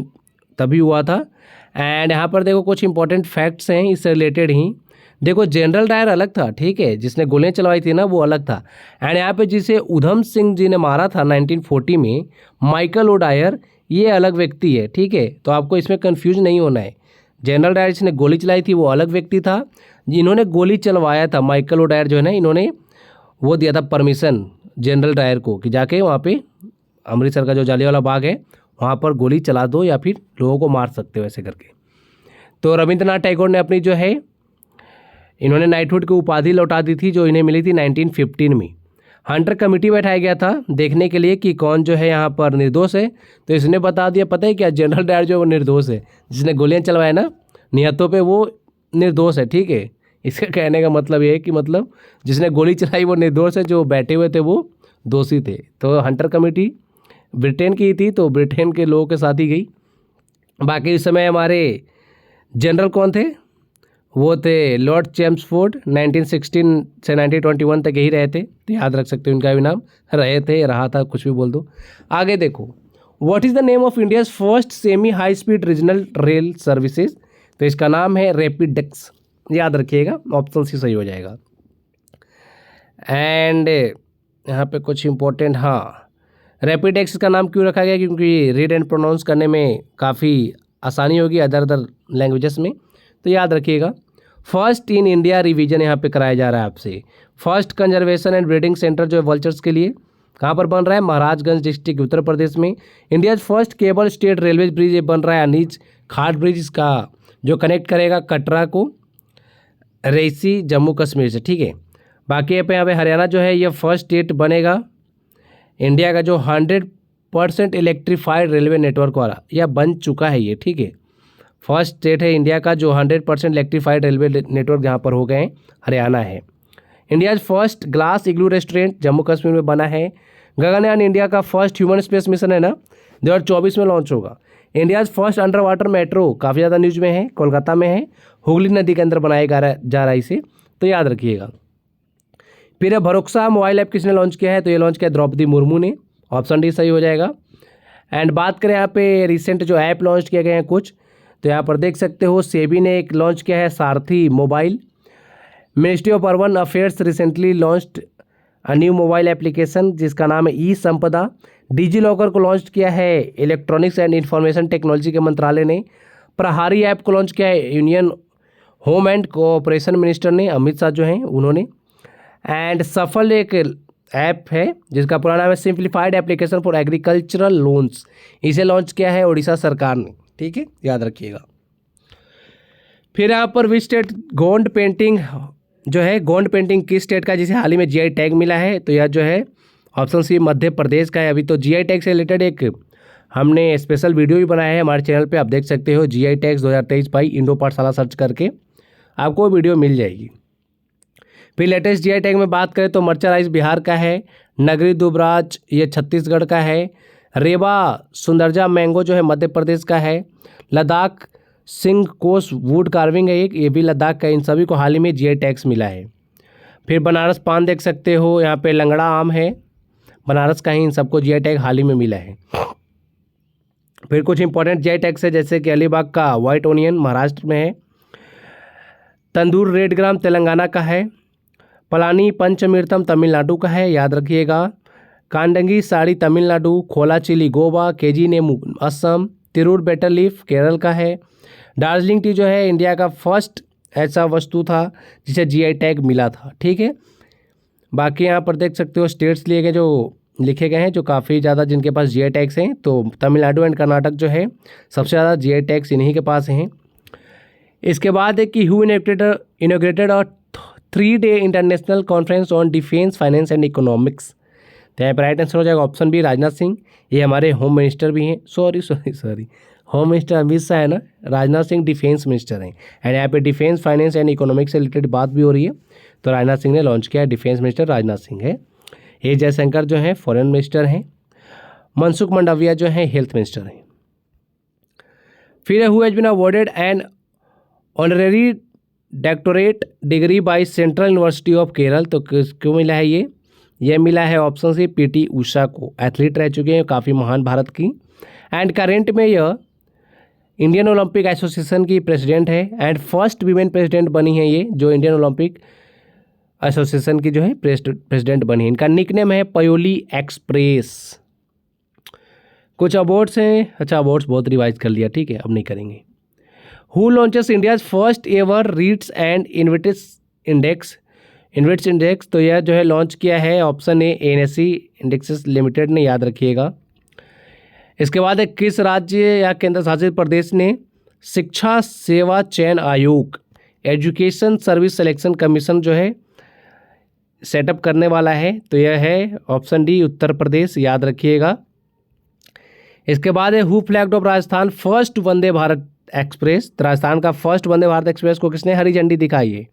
तभी हुआ था। एंड यहाँ पर देखो कुछ इंपॉर्टेंट फैक्ट्स हैं इससे रिलेटेड ही। देखो जनरल डायर अलग था, ठीक है, जिसने गोलियां चलवाई थी ना वो अलग था। एंड यहाँ पे जिसे उधम सिंह जी ने मारा था 1940 में, माइकल ओ डायर, ये अलग व्यक्ति है, ठीक है। तो आपको इसमें कंफ्यूज नहीं होना है। जनरल डायर जिसने गोली चलाई थी वो अलग व्यक्ति था, जिन्होंने गोली चलवाया था माइकल ओ डायर जो है ना, इन्होंने वो दिया था परमिशन जनरल डायर को कि जाके वहाँ पे अमृतसर का जो जालियांवाला बाग है वहाँ पर गोली चला दो या फिर लोगों को मार सकते हो ऐसे करके। तो रविंद्रनाथ टैगोर ने अपनी जो है, इन्होंने नाइटहुड की उपाधि लौटा दी थी जो इन्हें मिली थी 1915 में। हंटर कमेटी बैठाया गया था देखने के लिए कि कौन जो है यहाँ पर निर्दोष है, तो इसने बता दिया, पता है क्या, जनरल डायर जो वो निर्दोष है, जिसने गोलियां चलवाया ना निहत्तों पे वो निर्दोष है, ठीक है। इसका कहने का मतलब ये है कि मतलब जिसने गोली चलाई वो निर्दोष है, जो बैठे हुए थे वो दोषी थे। तो हंटर कमेटी ब्रिटेन की थी, तो ब्रिटेन के लोगों के साथ ही गई। बाकी इस समय हमारे जनरल कौन थे, वो थे लॉर्ड चेम्सफोर्ड, 1916 से 1921 तक यही रहे थे, तो याद रख सकते हो इनका भी नाम, रहे थे, रहा था, कुछ भी बोल दो। आगे देखो, what is the name of India's first semi high speed regional rail services, तो इसका नाम है रैपिडेक्स, याद रखिएगा, ऑप्शन सी सही हो जाएगा। एंड यहाँ पे कुछ इंपॉर्टेंट, हाँ, रैपिडेक्स का नाम क्यों रखा गया, क्योंकि रीड एंड प्रोनाउंस करने में काफ़ी आसानी होगी अदर लैंग्वेजेस में, तो याद रखिएगा। फर्स्ट इन इंडिया रिवीजन यहाँ पे कराया जा रहा है आपसे। First conservation and breeding centre जो है वल्चर्स के लिए कहाँ पर बन रहा है, महाराजगंज डिस्ट्रिक्ट उत्तर प्रदेश में। India first cable stayed railway bridge ये बन रहा है अनीज खाट ब्रिज का, जो कनेक्ट करेगा कटरा को रेसी जम्मू कश्मीर से, ठीक है। बाकी यहाँ पे हरियाणा जो है ये फर्स्ट स्टेट बनेगा इंडिया का जो 100% इलेक्ट्रीफाइड रेलवे नेटवर्क वाला, यह बन चुका है ये, ठीक है। फर्स्ट स्टेट है इंडिया का जो 100% इलेक्ट्रीफाइड रेलवे नेटवर्क जहाँ पर हो गए हैं, हरियाणा है। इंडिया फर्स्ट ग्लास इग्लू रेस्टोरेंट जम्मू कश्मीर में बना है। गगनयान इंडिया का फर्स्ट ह्यूमन स्पेस मिशन है ना, 2024 में लॉन्च होगा। India first under water metro काफ़ी ज़्यादा न्यूज में है, कोलकाता में है, हुगली नदी के अंदर बनाया जा रहा है इसे, तो याद रखिएगा। फिर भरोसा मोबाइल ऐप किसने लॉन्च किया है, तो ये लॉन्च किया द्रौपदी मुर्मू ने, ऑप्शन डी सही हो जाएगा। एंड बात करें यहाँ पे रिसेंट जो ऐप लॉन्च किए गए हैं कुछ, तो यहाँ पर देख सकते हो सेबी ने एक लॉन्च किया है सारथी mobile. Ministry of urban affairs recently launched a new mobile application जिसका नाम है ई संपदा। डिजी लॉकर को लॉन्च किया है इलेक्ट्रॉनिक्स एंड इंफॉर्मेशन टेक्नोलॉजी के मंत्रालय ने। प्रहारी ऐप को लॉन्च किया है union home and cooperation minister ने, अमित शाह जो हैं उन्होंने। एंड सफल एक ऐप है जिसका पूरा नाम है simplified application for agricultural loans, इसे लॉन्च किया है उड़ीसा सरकार ने, ठीक है, याद रखिएगा। फिर यहाँ पर विच स्टेट गोंड पेंटिंग जो है, गोंड पेंटिंग किस स्टेट का जिसे हाल ही में जीआई टैग मिला है, तो यह जो है ऑप्शन सी मध्य प्रदेश का है। अभी तो जीआई टैग से रिलेटेड एक हमने स्पेशल वीडियो भी बनाया है हमारे चैनल पे, आप देख सकते हो, जीआई टैग्स 2023 बाई इंडो पाठशाला सर्च करके आपको वीडियो मिल जाएगी। फिर लेटेस्ट जीआई टैग में बात करें तो मर्चराइज बिहार का है, नगरी दुबराज ये छत्तीसगढ़ का है, रेवा सुंदरजा मैंगो जो है मध्य प्रदेश का है, लद्दाख सिंह कोस वुड कार्विंग है एक, ये भी लद्दाख का। इन सभी को हाल ही में जीआई टैग्स मिला है। फिर बनारस पान देख सकते हो, यहाँ पे लंगड़ा आम है बनारस का ही, इन सबको जीआई टैग हाल ही में मिला है। फिर कुछ इंपॉर्टेंट जीआई टैग्स है जैसे कि अलीबाग का वाइट ओनियन महाराष्ट्र में है, तंदूर रेड ग्राम तेलंगाना का है, पलानी पंचमीर्थम तमिलनाडु का है, याद रखिएगा। कांडंगी साड़ी तमिलनाडु, खोला chilli Goa, KG नेमू Assam, Tirur better leaf Kerala का है। दार्जिलिंग टी जो है इंडिया का फर्स्ट ऐसा वस्तु था जिसे जीआई टैग मिला था, ठीक है। बाकी यहाँ पर देख सकते हो स्टेट्स लिए गए जो लिखे गए हैं जो काफ़ी ज़्यादा जिनके पास जीआई टैग्स हैं, तो तमिलनाडु एंड कर्नाटक जो है सबसे ज़्यादा जीआई टैग्स इन्हीं के पास हैं। इसके बाद है कि who inaugurated a 3-day international conference on defence finance and economics, तो यहाँ पर राइट आंसर हो जाएगा ऑप्शन बी राजनाथ सिंह, ये हमारे होम मिनिस्टर भी हैं, sorry home minister Amit Shah है ना, राजनाथ सिंह डिफेंस मिनिस्टर हैं। एंड यहाँ पे डिफेंस फाइनेंस एंड इकोनॉमिक्स से रिलेटेड बात भी हो रही है, तो राजनाथ सिंह ने लॉन्च किया है, डिफेंस मिनिस्टर राजनाथ सिंह है। ए जयशंकर जो हैं फॉरेन मिनिस्टर हैं, मनसुख मंडाविया जो हैं हेल्थ मिनिस्टर हैं। फिर who has been awarded an honorary doctorate degree by central university of Kerala, तो क्यों मिला है ये मिला है ऑप्शन सी पीटी उषा को, एथलीट रह चुके हैं काफ़ी महान भारत की। एंड करेंट में यह इंडियन ओलंपिक एसोसिएशन की प्रेसिडेंट है एंड फर्स्ट वीमेन प्रेसिडेंट बनी है ये, जो इंडियन ओलंपिक एसोसिएशन की जो है प्रेसिडेंट बनी है। इनका निकनेम है पयोली एक्सप्रेस। कुछ अवार्ड्स हैं, अच्छा अवार्ड्स बहुत रिवाइज कर लिया, ठीक है अब नहीं करेंगे। Who launches India's first ever REITs and InvITs index, तो यह जो है लॉन्च किया है option A NSC indexes limited ने, याद रखिएगा। इसके बाद है किस राज्य या केंद्र शासित प्रदेश ने शिक्षा सेवा चयन आयोग एजुकेशन सर्विस सिलेक्शन कमीशन जो है सेटअप करने वाला है, तो यह है ऑप्शन डी उत्तर प्रदेश, याद रखिएगा। इसके बाद है who flagged of Rajasthan first Vande Bharat express, Rajasthan का फर्स्ट वंदे भारत एक्सप्रेस को किसने हरी झंडी दिखाई है,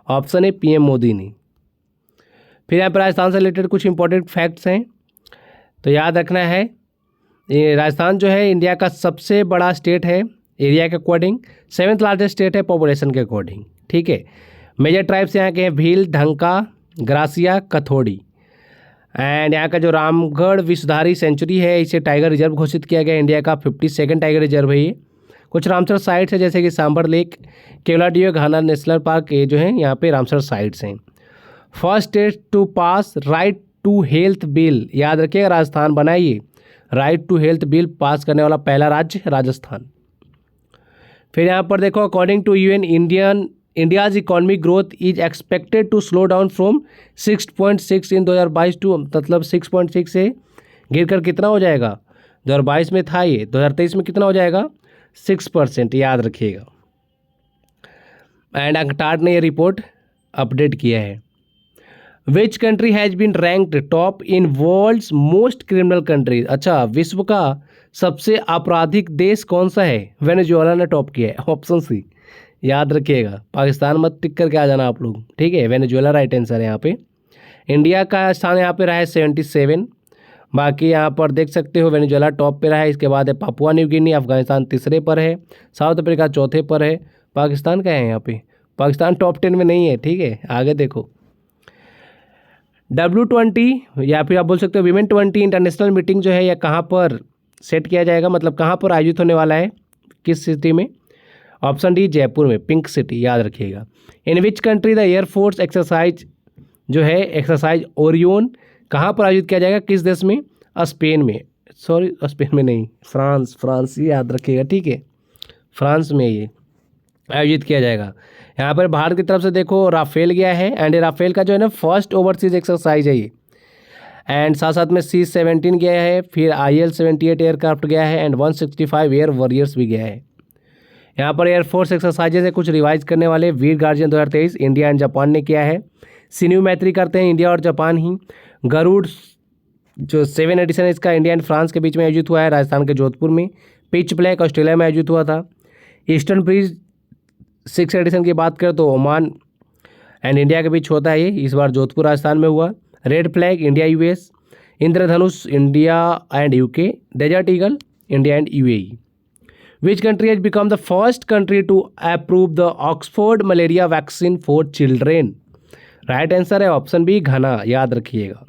ऑप्शन है पीएम मोदी ने। फिर यहाँ पर राजस्थान से रिलेटेड कुछ इंपॉर्टेंट फैक्ट्स हैं, तो याद रखना है ये राजस्थान जो है इंडिया का सबसे बड़ा स्टेट है एरिया के अकॉर्डिंग, 7th लार्जेस्ट स्टेट है पॉपुलेशन के अकॉर्डिंग, ठीक है। मेजर ट्राइब्स यहाँ के हैं भील, ढंका, ग्रासिया, कथोड़ी। एंड यहाँ का जो रामगढ़ विषधारी सेंचुरी है इसे टाइगर रिजर्व घोषित किया गया, इंडिया का 52nd टाइगर रिजर्व है ये। कुछ रामसर साइट्स है जैसे कि Sambhar lake, Keoladeo, Ghana national park, ये जो है यहाँ पे रामसर साइट्स हैं। First state to pass right to health bill, याद रखिएगा राजस्थान बनाइए, राइट टू हेल्थ बिल पास करने वाला पहला राज्य राजस्थान। फिर यहाँ पर देखो according to UN India's economic growth is expected to slow down from 6.6 in 2022 to, मतलब 6.6 से गिरकर कितना हो जाएगा, 2022 में था ये, 2023 में कितना हो जाएगा 6%, याद रखिएगा। एंड अंकटाड ने ये रिपोर्ट अपडेट किया है। Which country has been ranked top in world's most criminal countries, अच्छा विश्व का सबसे आपराधिक देश कौन सा है, वेनेजुएला ने टॉप किया है, ऑप्शन सी, याद रखिएगा। पाकिस्तान मत टिक करके आ जाना आप लोग, ठीक है, वेनेजुएला राइट आंसर है यहाँ पे। इंडिया का स्थान यहाँ पे रहा है 77, बाकी यहाँ पर देख सकते हो वेनेजुएला टॉप पे रहा है। इसके बाद है पापुआ न्यू गिनी, अफगानिस्तान तीसरे पर है, साउथ अफ्रीका चौथे पर है, पाकिस्तान का है यहाँ पे, पाकिस्तान टॉप 10 में नहीं है, ठीक है। आगे देखो W20 या फिर आप बोल सकते हो वीमेन 20 इंटरनेशनल मीटिंग जो है यह कहाँ पर सेट किया जाएगा, मतलब कहाँ पर आयोजित होने वाला है, किस सिटी में, ऑप्शन डी जयपुर में, पिंक सिटी, याद रखिएगा। In which country the air force exercise जो है एक्सरसाइज ओरियन कहाँ पर आयोजित किया जाएगा, किस देश में, स्पेन में, सॉरी स्पेन में नहीं, फ्रांस, ये याद रखिएगा, ठीक है, फ्रांस में ये आयोजित किया जाएगा। यहाँ पर भारत की तरफ से देखो राफेल गया है, एंड राफेल का जो है ना फर्स्ट ओवरसीज एक्सरसाइज है ये। एंड साथ साथ में C-17 गया है, फिर IL-78 एयरक्राफ्ट गया है, एंड 165 एयर वॉरियर्स भी गया है। यहाँ पर एयरफोर्स एक्सरसाइजेज है कुछ रिवाइज करने वाले। वीर गार्जियन 2023 इंडिया एंड जापान ने किया है। सिन्यू मैत्री करते हैं इंडिया और जापान ही। गरुड़ जो 7 एडिशन है इसका इंडिया एंड फ्रांस के बीच में आयोजित हुआ है राजस्थान के जोधपुर में। पिच ब्लैक ऑस्ट्रेलिया में आयोजित हुआ था। ईस्टर्न ब्रिज 6 एडिशन की बात करें तो ओमान एंड इंडिया के बीच होता है ये, इस बार जोधपुर राजस्थान में हुआ। Red flag India US. Indradhanush India and UK. Desert eagle India and UAE. Which country has become the first country to approve the Oxford malaria vaccine for children? Right answer है option B घना, याद रखिएगा।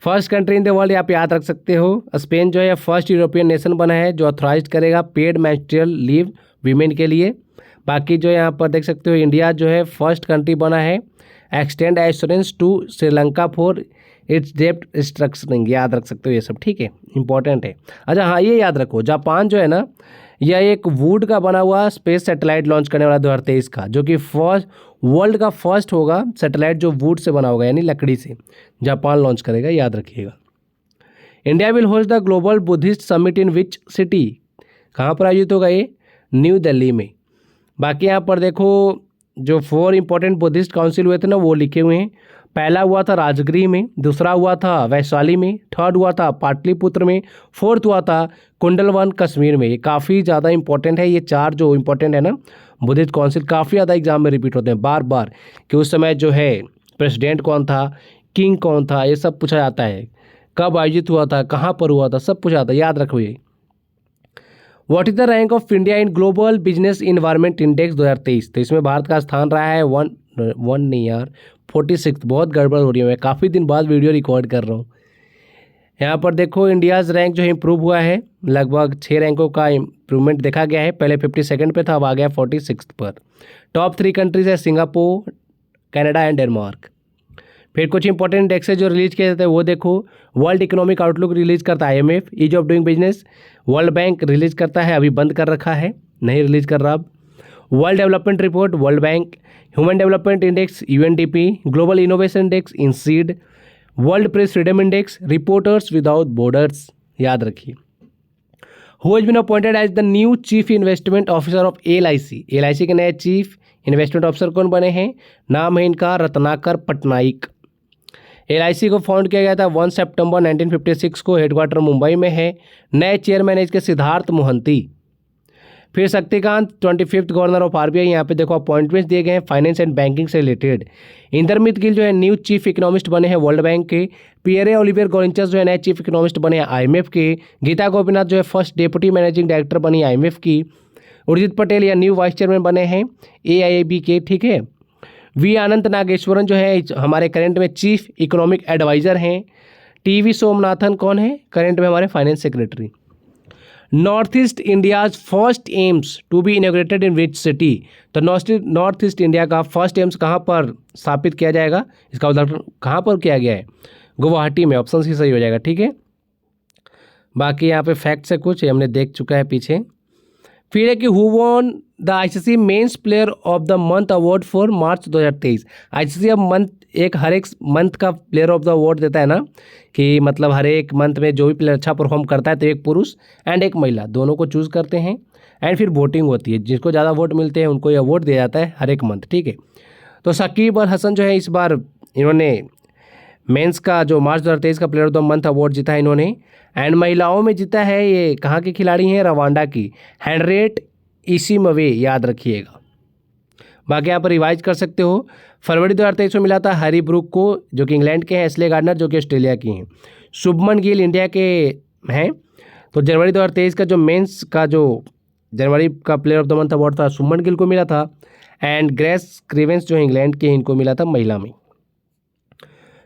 First country in the world आप याद रख सकते हो। Spain जो है फर्स्ट यूरोपियन नेशन बना है जो ऑथराइज करेगा पेड मेंस्ट्रुअल लीव वीमेन के लिए। बाकी जो यहाँ पर देख सकते हो इंडिया जो है फर्स्ट कंट्री बना है extend assurance to Sri Lanka for its डेप्ट रिस्ट्रक्शनिंग, याद रख सकते हो ये सब, ठीक है, इंपॉर्टेंट है। अच्छा हाँ ये याद रखो जापान जो है ना यह एक वुड का बना हुआ स्पेस सैटेलाइट लॉन्च करने वाला 2023 का, जो कि वर्ल्ड का फर्स्ट होगा सैटेलाइट जो वुड से बना होगा यानी लकड़ी से, जापान लॉन्च करेगा, याद रखिएगा। India will host the global Buddhist summit in which city, कहाँ पर आयोजित होगा ये, न्यू दिल्ली में। बाकी यहाँ पर देखो जो 4 इंपॉर्टेंट बुद्धिस्ट काउंसिल हुए थे ना वो लिखे हुए हैं। पहला हुआ था राजगिरी में, दूसरा हुआ था वैशाली में, थर्ड हुआ था पाटलिपुत्र में, फोर्थ हुआ था कुंडलवन कश्मीर में। ये काफ़ी ज़्यादा इंपॉर्टेंट है, ये 4 जो इंपॉर्टेंट है ना बुद्धिस्ट काउंसिल काफ़ी ज़्यादा एग्जाम में रिपीट होते हैं बार बार कि उस समय जो है प्रेसिडेंट कौन था, किंग कौन था, ये सब पूछा जाता है, कब आयोजित हुआ था, कहाँ पर हुआ था, सब पूछा जाता है, याद रखो ये। What is the rank of India in global business environment index 2023, तो इसमें भारत का स्थान रहा है 46, बहुत गड़बड़ हो रही है, मैं काफ़ी दिन बाद वीडियो रिकॉर्ड कर रहा हूँ। यहाँ पर देखो इंडियाज़ रैंक जो है इम्प्रूव हुआ है, लगभग 6 रैंकों का इम्प्रूवमेंट देखा गया है। पहले 52nd पे था, अब आ गया 46 पर। टॉप 3 कंट्रीज है सिंगापुर, कनाडा एंड डेनमार्क। फिर कुछ इंपॉर्टेंट इंडेक्स है जो रिलीज किए जाते हैं वो देखो। वर्ल्ड इकोनॉमिक आउटलुक रिलीज करता है IMF, ease of doing business world bank release करता है, अभी बंद कर रखा है, नहीं रिलीज कर रहा अब। World development report world bank, human development index UNDP, global innovation index INSEAD, world press freedom index, reporters without borders. याद रखिए। Who has been appointed as the new chief investment officer of LIC के नए chief investment officer कौन बने हैं? नाम है इनका रत्नाकर पटनायक। LIC को फाउंड किया गया था 1 सितंबर 1956 को, हेडक्वार्टर मुंबई में है। नए चेयरमैन है इसके सिद्धार्थ मोहंती। फिर Shaktikanta 25th governor of RBI, यहाँ पे देखो अपॉइंटमेंट्स दिए गए हैं फाइनेंस एंड बैंकिंग से रिलेटेड। इंदरमित गिल जो है न्यू चीफ इकोनॉमिस्ट बने हैं वर्ल्ड बैंक के। पियरे ओलिवियर गोरेंचस जो है नए चीफ इकोनॉमिस्ट बने हैं IMF के। गीता गोपीनाथ जो है फर्स्ट डेप्यूटी मैनेजिंग डायरेक्टर बनी IMF की। उर्जित पटेल या न्यू वाइस चेयरमैन बने हैं AIIB के, ठीक है। V अनंत नागेश्वरन जो है हमारे करंट में चीफ इकोनॉमिक एडवाइज़र हैं। TV सोमनाथन कौन है? करंट में हमारे finance secretary. North east India's first AIIMS to be inaugurated in which city? तो नॉर्थ ईस्ट इंडिया का फर्स्ट एम्स कहाँ पर स्थापित किया जाएगा? इसका उदाहरण कहाँ पर किया गया है? गुवाहाटी में। ऑप्शन सी सही हो जाएगा, ठीक है। बाकी यहाँ पे फैक्ट्स है कुछ, ये हमने देख चुका है पीछे। फिर है कि who won the ICC men's player of the month award for March 2023? ICC अब मंथ हर एक मंथ का प्लेयर ऑफ द अवार्ड देता है ना, कि मतलब हर एक मंथ में जो भी प्लेयर अच्छा परफॉर्म करता है तो एक पुरुष एंड एक महिला दोनों को चूज़ करते हैं एंड फिर वोटिंग होती है, जिसको ज़्यादा वोट मिलते हैं उनको ये अवार्ड दिया जाता है हर एक मंथ, ठीक है। तो शकीब अल हसन जो है इस बार इन्होंने मेंस का जो मार्च 2023 का player of the month award जीता है इन्होंने। एंड महिलाओं में जीता है, ये कहाँ की खिलाड़ी हैं? रवांडा की हेनरिएट इसिमवे, याद रखिएगा। बाकी यहाँ पर रिवाइज कर सकते हो। फरवरी 2023 में मिला था हैरी ब्रूक को, जो कि इंग्लैंड के हैं, एस्ले गार्डनर जो कि ऑस्ट्रेलिया की हैं, शुभमन गिल इंडिया के हैं। तो जनवरी 2023 का जो मेंस का जो जनवरी का player of the month award था शुभमन गिल को मिला था। एंड ग्रेस क्रीवेंस जो इंग्लैंड के, इनको मिला था महिला में।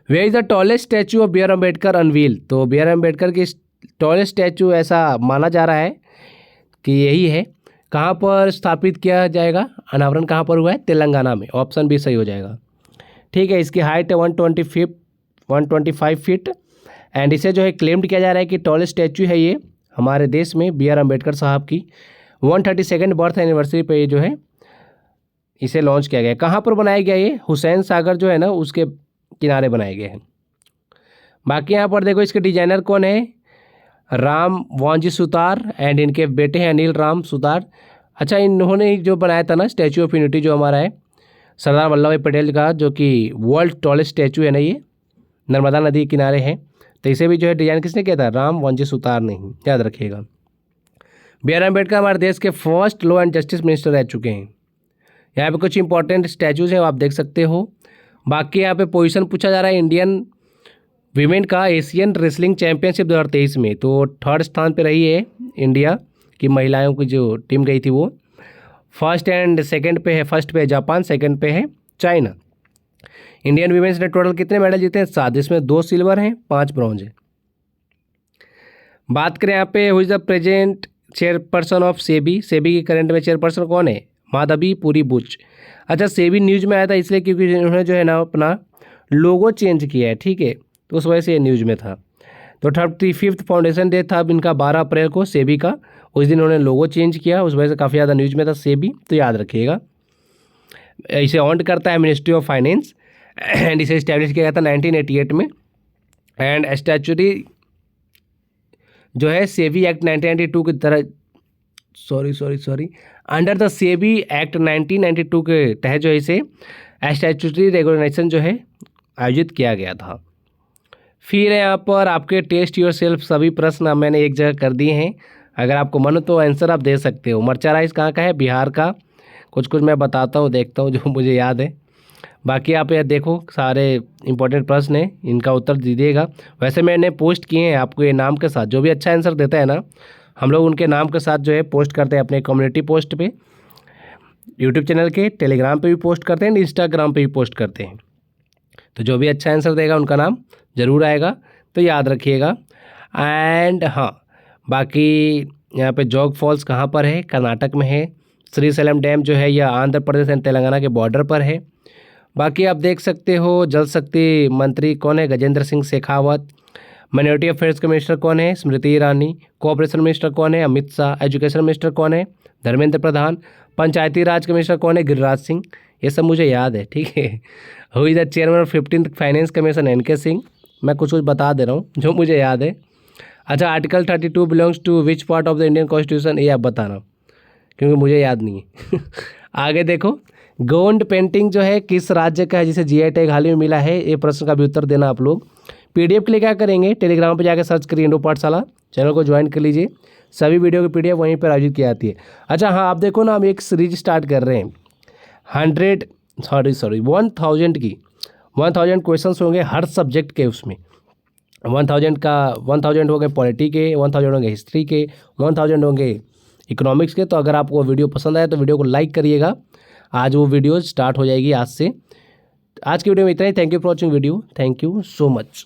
Where is the tallest statue of B.R. Ambedkar unveil? तो B.R. अम्बेडकर की टॉलेस्ट स्टैचू ऐसा माना जा रहा है कि यही है। कहाँ पर स्थापित किया जाएगा? अनावरण कहाँ पर हुआ है? तेलंगाना में। ऑप्शन भी सही हो जाएगा, ठीक है। इसकी हाइट है 125 फीट एंड इसे जो है क्लेम्ड किया जा रहा है कि टॉलेस्ट स्टैचू है ये हमारे देश में B.R. अम्बेडकर साहब की 132nd बर्थ एनिवर्सरी पे ये जो है इसे लॉन्च किया गया। कहाँ पर बनाया गया ये? हुसैन सागर जो है ना उसके किनारे बनाए गए हैं। बाकी यहाँ पर देखो इसके डिजाइनर कौन है? राम वांजी सुतार एंड इनके बेटे हैं अनिल राम सुतार। अच्छा, इन्होंने जो बनाया था ना स्टैचू ऑफ यूनिटी जो हमारा है सरदार वल्लभ भाई पटेल का, जो कि वर्ल्ड टॉलेस्ट स्टैचू है ना, ये नर्मदा नदी के किनारे है। तो इसे भी जो है डिजाइन किसने किया था? राम वांजी सुतार ने ही, याद रखिएगा। B.R. अम्बेडकर हमारे देश के first law and justice minister रह चुके हैं। यहाँ पे कुछ इंपॉर्टेंट स्टैचूज हैं, आप देख सकते हो। बाकी यहाँ पे पोजीशन पूछा जा रहा है इंडियन वीमेन का एशियन रेसलिंग चैंपियनशिप 2023 में, तो 3rd स्थान पे रही है इंडिया की महिलाओं की जो टीम गई थी वो। फर्स्ट पे है जापान, सेकंड पे है चाइना। इंडियन वीमेंस ने टोटल कितने मेडल जीते हैं? 7, जिसमें 2 सिल्वर हैं, 5 ब्रॉन्ज हैं। बात करें यहाँ पे who is the present chairperson of SEBI? SEBI की करंट में चेयरपर्सन कौन है? माधवी पुरी बुच। अच्छा, सेबी न्यूज़ में आया था इसलिए क्योंकि उन्होंने जो है ना अपना लोगो चेंज किया है, ठीक है, तो उस वजह से ये न्यूज़ में था। तो 35th फाउंडेशन डे था अब इनका 12 अप्रैल को सेबी का, उस दिन उन्होंने लोगो चेंज किया, उस वजह से काफ़ी ज़्यादा न्यूज़ में था सेबी, तो याद रखिएगा। इसे ऑन करता है मिनिस्ट्री ऑफ फाइनेंस एंड इसे इस्टेब्लिश किया गया था 1988 में। एंड स्टैचुरी जो है सेबी एक्ट 1992 की तरह sorry under the SEBI act 1992 के तहत जो है इसे स्टैचुटरी रेगुलेशन जो है आयोजित किया गया था। फिर यहाँ पर आपके टेस्ट योर सेल्फ सभी प्रश्न मैंने एक जगह कर दिए हैं, अगर आपको मन हो तो आंसर आप दे सकते हो। मर्चा राइस कहाँ का है? बिहार का। कुछ मैं बताता हूँ, देखता हूँ जो मुझे याद है। बाकी आप ये देखो सारे इंपॉर्टेंट प्रश्न हैं, इनका उत्तर दीजिएगा। वैसे मैंने पोस्ट किए हैं आपको ये नाम के साथ, जो भी अच्छा आंसर देता है ना हम लोग उनके नाम के साथ जो है पोस्ट करते हैं अपने कम्युनिटी पोस्ट पे, यूट्यूब चैनल के, टेलीग्राम पे भी पोस्ट करते हैं, इंस्टाग्राम पे भी पोस्ट करते हैं। तो जो भी अच्छा आंसर देगा उनका नाम ज़रूर आएगा, तो याद रखिएगा। एंड हाँ, बाकी यहाँ पे जोग फॉल्स कहाँ पर है? कर्नाटक में है। श्रीशैलम डैम जो है यह आंध्र प्रदेश एंड तेलंगाना के बॉर्डर पर है। बाकी आप देख सकते हो जल शक्ति मंत्री कौन है? Gajendra Singh Shekhawat. Minority affairs commissioner कौन है? स्मृति ईरानी। कोऑपरेशन मिनिस्टर कौन है? अमित शाह। एजुकेशन मिनिस्टर कौन है? धर्मेंद्र प्रधान। पंचायती राज कमिश्नर कौन है? गिरिराज सिंह। ये सब मुझे याद है, ठीक है। Who is the chairman of 15th finance commission? N K Singh. मैं कुछ बता दे रहा हूँ जो मुझे याद है। अच्छा, article 32 belongs to which part of the Indian constitution? ये आप बताना, क्योंकि मुझे याद नहीं है। आगे देखो, गोंड पेंटिंग जो है किस राज्य का है जिसे जीआई टैग हाल ही में मिला है? ये प्रश्न का भी उत्तर देना आप लोग। पीडीएफ के लिए क्या करेंगे? टेलीग्राम पर जाकर सर्च करिए इंडो पाठशाला, चैनल को ज्वाइन कर लीजिए। सभी वीडियो की पीडीएफ वहीं पर आयोजित की जाती है। अच्छा हाँ, आप देखो ना, हम एक सीरीज स्टार्ट कर रहे हैं 1000 क्वेश्चन होंगे हर सब्जेक्ट के। उसमें 1000 हो गए पॉलिटी के, 1000 होंगे हिस्ट्री के, 1000 होंगे इकोनॉमिक्स के। तो अगर आपको वीडियो पसंद आए तो वीडियो को लाइक करिएगा। आज वो वीडियो स्टार्ट हो जाएगी आज से। आज की वीडियो में इतना ही। Thank you for watching video. Thank you so much.